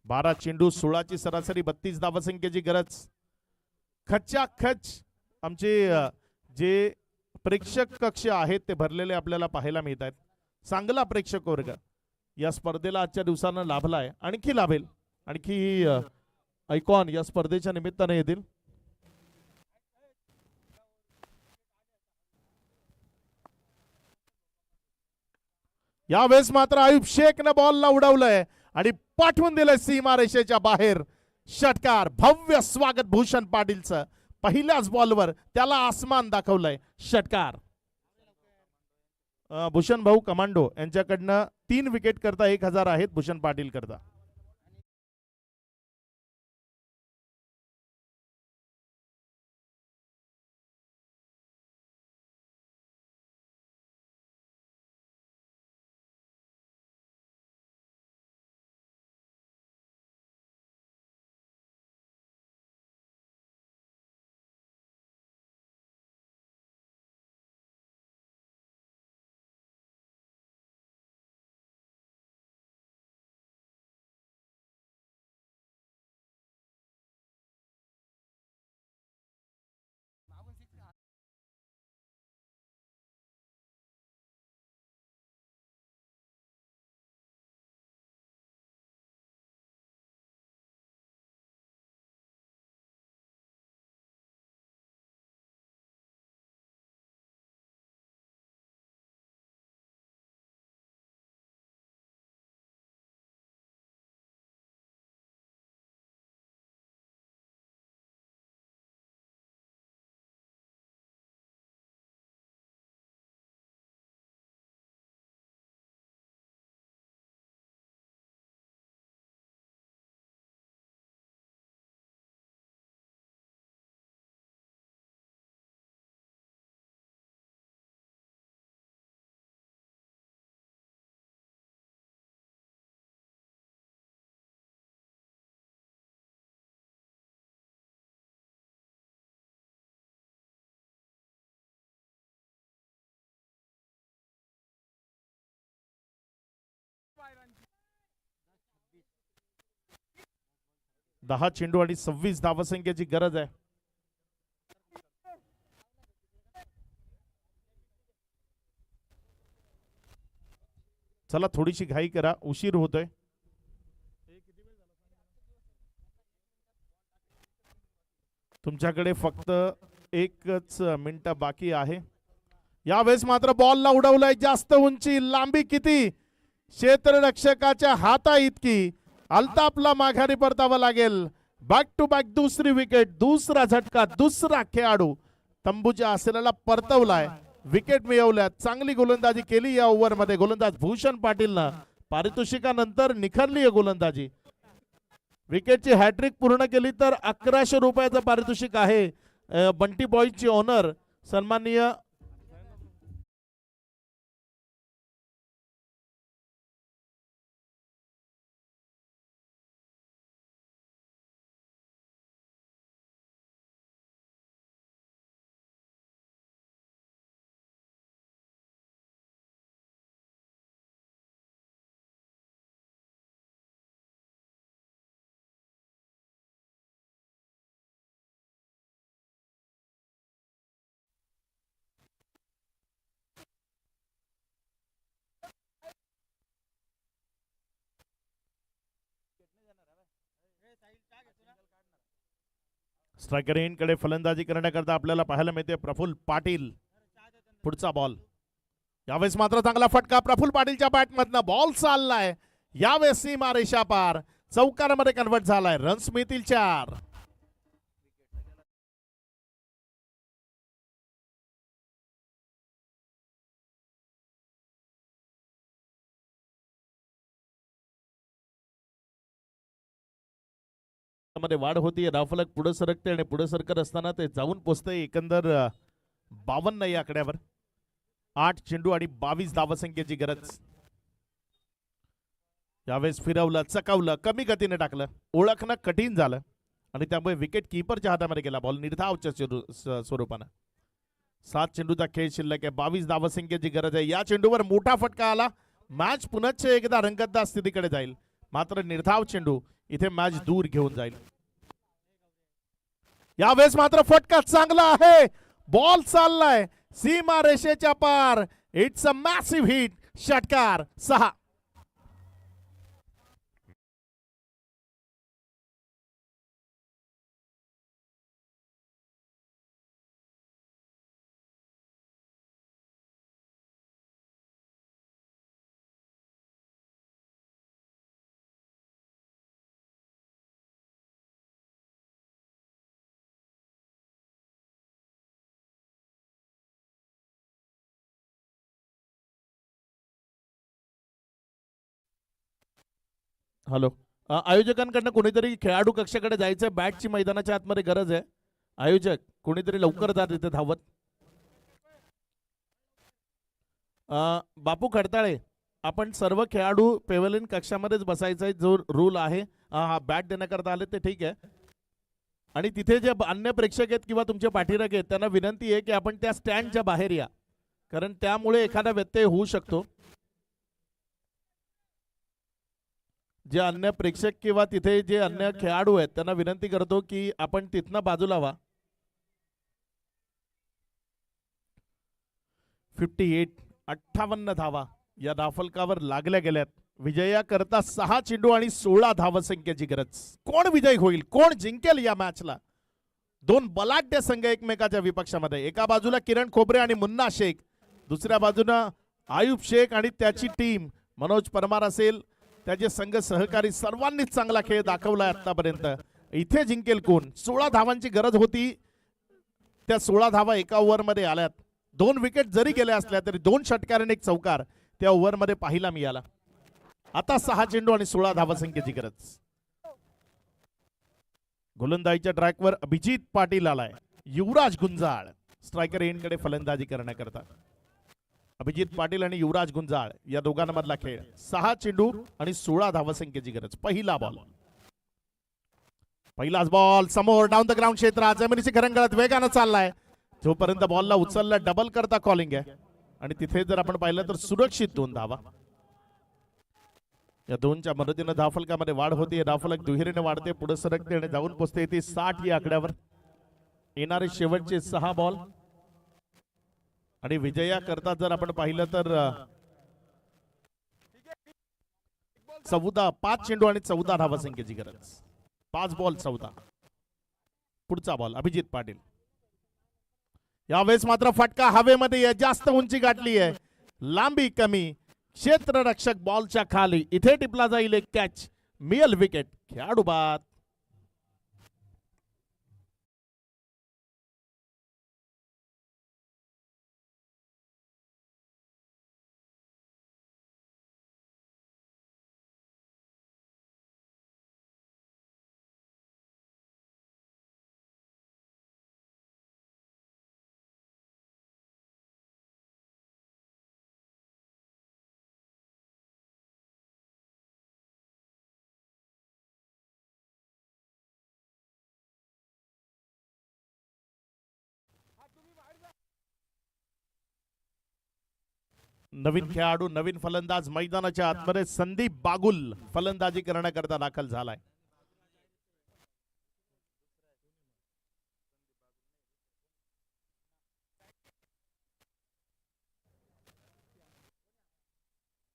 बारा चेंडू 16ची सरासरी, 32 धावसंख्येची गरज. खच आमचे जे प्रेक्षक कक्ष आहेत ते भरलेले आपल्याला पाहायला मिळत आहेत. चांगला प्रेक्षक वर्ग या स्पर्धेला आजच्या दिवसानं लाभलाय, आणखी लाभेल. आणखी आयकॉन या स्पर्धेच्या निमित्ताने येतील. यावेळेस मात्र अयुब शेखनं बॉलला उडवलंय आणि पाठवून दिलंय सीमारेषेच्या बाहेर. षटकार. भव्य स्वागत भूषण पाटीलचं. पहिल्याच बॉलवर त्याला आसमान दाखवलंय. षटकार. भूषण भाऊ कमांडो यांच्याकडनं 3 विकेट करता 1000 आहेत भूषण पाटील करता. 10 चेंडू आणि 26 धावसंख्येची गरज आहे. चला थोडीशी घाई करा, उशीर होतोय. तुमच्याकडे फक्त 1च मिनिट बाकी आहे. यावेळेस मात्र बॉलला उडवलाय जास्त उंची, लांबी किती, क्षेत्ररक्षकाच्या हाता इतकी. अल्ताफला माघारी परतावं लागेल. बॅक टू बॅक दुसरी विकेट, दुसरा झटका, दुसरा खेळाडू तंबूच्या आसनाला परतवलाय. विकेट मिळवल्यात. चांगली गोलंदाजी केली या ओव्हरमध्ये गोलंदाज भूषण पाटीलनं. पारितोषिकानंतर निखरली आहे गोलंदाजी. विकेटची हॅट्रिक पूर्ण केली तर 1100 रुपयाचं पारितोषिक आहे. बंटी बॉयची ऑनर सन्माननीय स्ट्रायकर कडे फलंदाजी करण्याकरता आपल्याला पाहायला मिळते प्रफुल्ल पाटील. पुढचा बॉल. यावेळेस मात्र चांगला फटका प्रफुल्ल पाटीलच्या बॅटमधनं. बॉल चाललाय यावेळेस सीमा रेषा पार, चौकारामध्ये कन्वर्ट झालाय. रन्स मिळतील 4. मध्ये वाढ होती. धावफलक पुढे सरकते आणि पुढे सरकत असताना ते जाऊन पोचते एकंदर 52 या आकड्यावर. 8 चेंडू आणि 22 धावसंख्येची गरज. यावेळेस फिरवलं, चकवलं, कमी गतीने टाकलं, ओळखणं कठीण झालं आणि त्यामुळे विकेट किपरच्या हातामध्ये गेला. बॉल निर्धावच्या स्वरूपानं. 7 चेंडूचा खेळ शिल्लक आहे. 22 धावसंख्येची गरज आहे. या चेंडूवर मोठा फटका आला. मॅच पुन्हा एकदा रंगतदार स्थितीकडे जाईल. मात्र निर्धाव चेंडू इथे मॅच दूर घेऊन जाईल. यावेळेस मात्र फटका चांगला आहे. बॉल चाललाय सीमा रेषेच्या पार. It's a massive hit. षटकार 6. हॅलो, आयोजकांकडनं कोणीतरी खेळाडू कक्षाकडे जायचंय. बॅटची मैदानाच्या आतमध्ये गरज आहे. आयोजक कोणीतरी लवकर जा तिथे धावत. बापू खडताळे, आपण सर्व खेळाडू पेव्हलियन कक्षामध्येच बसायचा जो रूल आहे. हा बॅट देण्याकरता आले ते ठीक आहे. आणि तिथे जे अन्य प्रेक्षक आहेत किंवा तुमचे पाठीराख आहेत त्यांना विनंती आहे की आपण त्या स्टँडच्या बाहेर या, कारण त्यामुळे एखादा व्यत्यय होऊ शकतो. जे अन्य प्रेक्षक किंवा तिथे जे अन्य खेळाडू आहेत त्यांना विनंती करतो की आपण तिथनं बाजूला व्हा. 58 धावा या धावफलकावर लागल्या गेल्यात. विजयाकरता 6 चेंडू आणि 16 धावसंख्येची गरज. कोण विजयी होईल, कोण जिंकेल या मॅचला? 2 बलाढ्य संघ एकमेकाच्या विपक्षामध्ये. एका बाजूला किरण खोबरे आणि मुन्ना शेख, दुसऱ्या बाजूला आयुब शेख आणि त्याची टीम. मनोज परमार असेल, त्याचे संघ सहकारी, सर्वांनीच चांगला खेळ दाखवलाय आतापर्यंत. इथे जिंकेल कोण? 16 धावांची गरज होती. त्या 16 धावा एका ओव्हरमध्ये आल्यात. 2 विकेट जरी गेल्या असल्या तरी 2 षटकार आणि 1 चौकार त्या ओव्हरमध्ये पाहायला मिळाला. आता 6 चेंडू आणि 16 धावसंख्येची गरज. गोलंदाजीच्या ट्रॅकवर अभिजित पाटील आलाय. युवराज गुंजाळ स्ट्रायकर एंडकडे फलंदाजी करण्याकरता. अभिजित पाटील आणि युवराज गुंजाळ या दोघांमधला खेळ. 6 चेंडू आणि 16 धावसंख्येची गरज. पहिला बॉल. पहिलाच बॉल समोर डाऊन द ग्राउंड क्षेत्रात जमिनीची घरंगळत वेगानं चाललाय. जोपर्यंत बॉलला उचलला डबल करता कॉलिंग आहे आणि तिथे जर आपण पाहिलं तर सुरक्षित 2 धावा. या दोनच्या मदतीनं धावफलकामध्ये वाढ होते. धावफलक दुहेरीने वाढते, पुढे सरकते आणि जाऊन पोहोचते ती 60 या आकड्यावर. येणारे शेवटचे 6 बॉल आणि विजया करता जर आपण पाहिलं तर 5 चेंडू आणि 14 धावसंख्येची गरज. 5 बॉल 14. पुढचा बॉल अभिजित पाटील. यावेळेस मात्र फटका हवेमध्ये आहे, जास्त उंची गाठली आहे, लांबी कमी, क्षेत्ररक्षक बॉलच्या खाली. इथे टिपला जाईल एक कॅच, मिळेल विकेट. खेळाडू बाद. नवीन खेळाडू, नवीन फलंदाज मैदानाच्या आतमध्ये संदीप बागुल फलंदाजी करण्याकरता दाखल झालाय.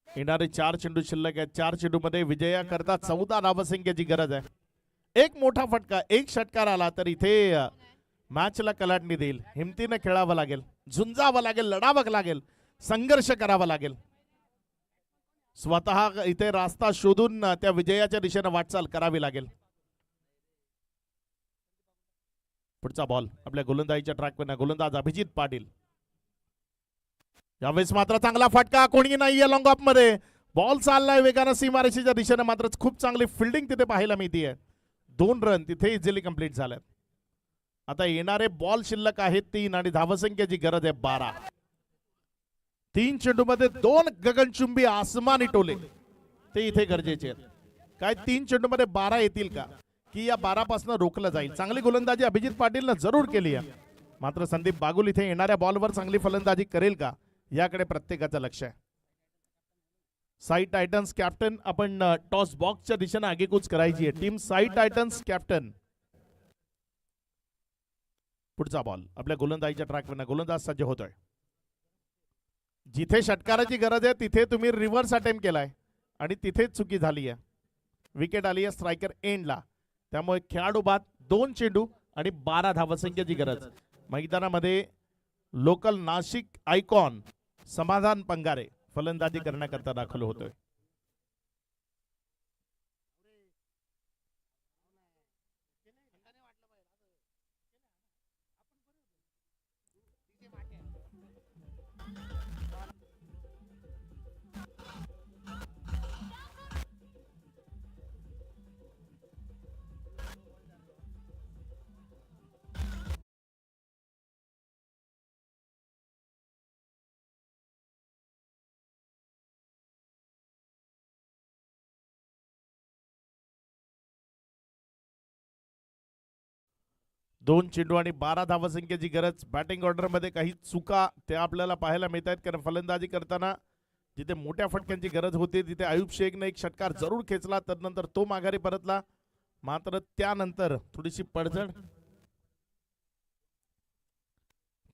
येणारे 4 चेंडू शिल्लक आहेत. 4 चेंडू मध्ये विजया करता 14 धावसंख्येची गरज आहे. एक मोठा फटका, एक षटकार आला तर इथे मॅचला कलाटणी देईल. हिमतीने खेळावं लागेल, झुंजावं लागेल, लढावं लागेल, संघर्ष करावा लागेल. स्वतः इथे रास्ता शोधून त्या विजयाच्या दिशेने वाटचाल करावी लागेल. पुढचा बॉल आपल्या गोलंदाजीच्या ट्रॅकवर, गोलंदाज अभिजित पाटील. यावेळेस मात्र चांगला फटका, कोणी नाहीये लॉंग ऑफ मध्ये. बॉल चाललाय वेगानं सीमारेषेच्या दिशेने, मात्र खूप चांगली फिल्डिंग तिथे पाहायला मिळते. 2 रन तिथे इझिली कंप्लीट झाल्यात. आता येणारे बॉल शिल्लक आहेत 3 आणि धावसंख्येची गरज आहे 12. 3 चेंडू मध्ये 2 गगनचुंबी आसमानी टोले ते इथे गरजेचे आहेत. काय 3 चेंडू मध्ये 12 येतील का, की या 12 पासून रोखलं जाईल? चांगली गोलंदाजी अभिजित पाटीलनं जरूर केली आहे, मात्र संदीप बागुल इथे येणाऱ्या बॉलवर चांगली फलंदाजी करेल का, याकडे प्रत्येकाचं लक्ष आहे. साई टायटन्स कॅप्टन आपण टॉस बॉक्सच्या दिशेने आगेकूच करायची आहे. Team Sai Titans captain. पुढचा बॉल आपल्या गोलंदाजीच्या ट्रॅकवर, गोलंदाज सज्ज होतोय. जिथे षटकाराची गरज आहे तिथे तुम्ही रिव्हर्स अटेम्प्ट केलाय आणि तिथेच चुकी झाली आहे. विकेट आली आहे स्ट्रायकर एंडला, त्यामुळे खेळाडू बाद. 2 चेंडू आणि 12 धावसंख्येची गरज. मैदानामध्ये लोकल नाशिक आयकॉन समाधान पंगारे फलंदाजी करण्याकरता दाखल होतोय. दोन चेंडू आणि 12 धावसंख्येची गरज. बॅटिंग ऑर्डर मध्ये काही चुका त्या आपल्याला पाहायला मिळत आहेत, कारण फलंदाजी करताना जिथे मोठ्या फटक्यांची गरज होती तिथे अयूब शेखने एक षटकार जरूर खेचला, त्यानंतर तो माघारी परतला, मात्र त्यानंतर थोडीशी पडझड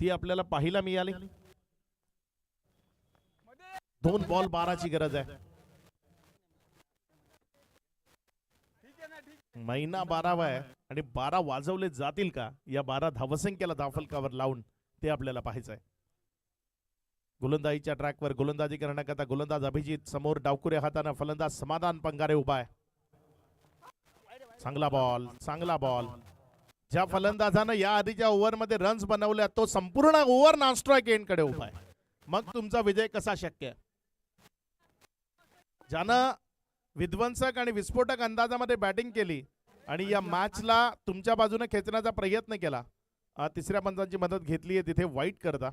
ती आपल्याला पाहायला मिळाली. 2 बॉल 12ची गरज आहे. महिना 12वा आहे आणि 12 वाजवले जातील का, या 12 धावसंख्येला धावफलकावर लावून ते आपल्याला पाहायचं आहे. गोलंदाजीच्या ट्रॅकवर गोलंदाजी करण्याकरता गोलंदाज अभिजित, समोर डावकुऱ्या हाताने फलंदाज समाधान पंगारे उभा आहे. चांगला बॉल, चांगला बॉल. ज्या फलंदाजानं या आधीच्या ओव्हरमध्ये रन्स बनवल्या तो संपूर्ण ओव्हर नॉन स्ट्राईक एंड कडे उभा आहे. मग तुमचा विजय कसा शक्य आहे? ज्यानं विध्वंसक आणि विस्फोटक अंदाजामध्ये बॅटिंग केली आणि या मॅचला तुमच्या बाजूने खेचण्याचा प्रयत्न केला, तिसऱ्या पंचांची मदत घेतली आहे तिथे वाईट करता.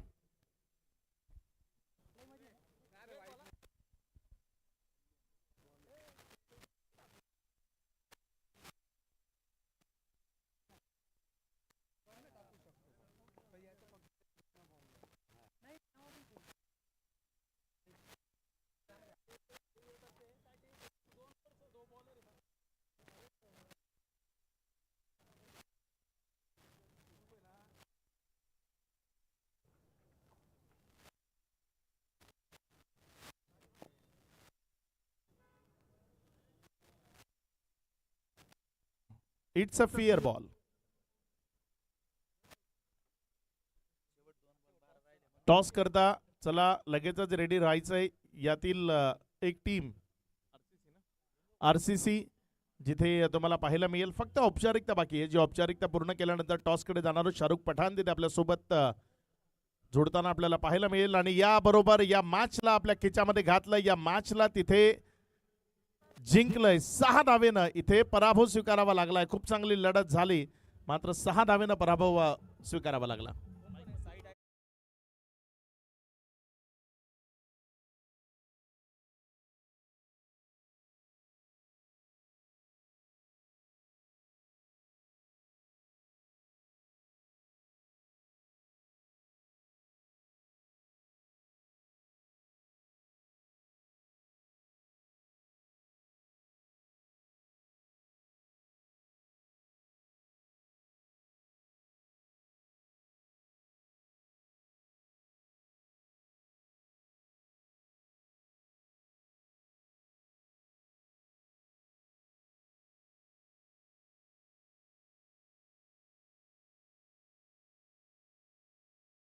It's a fair ball. Toss करता चला लगेचच रेडी राहायचंय. यातील एक टीम RCC जिथे तुम्हाला पाहायला मिळेल फक्त औपचारिकता बाकी आहे. जी औपचारिकता पूर्ण केल्यानंतर टॉसकडे जाणार शाहरुख पठाण तिथे आपल्यासोबत जोडताना आपल्याला पाहायला मिळेल. आणि याबरोबर या मॅचला आपल्या खिच्यामध्ये घातलं. या मॅचला तिथे जिंकलंय 6 धावेनं. इथे पराभव स्वीकारावा लागलाय. खूप चांगली लढत झाली मात्र 6 धावेनं पराभव स्वीकारावा लागला.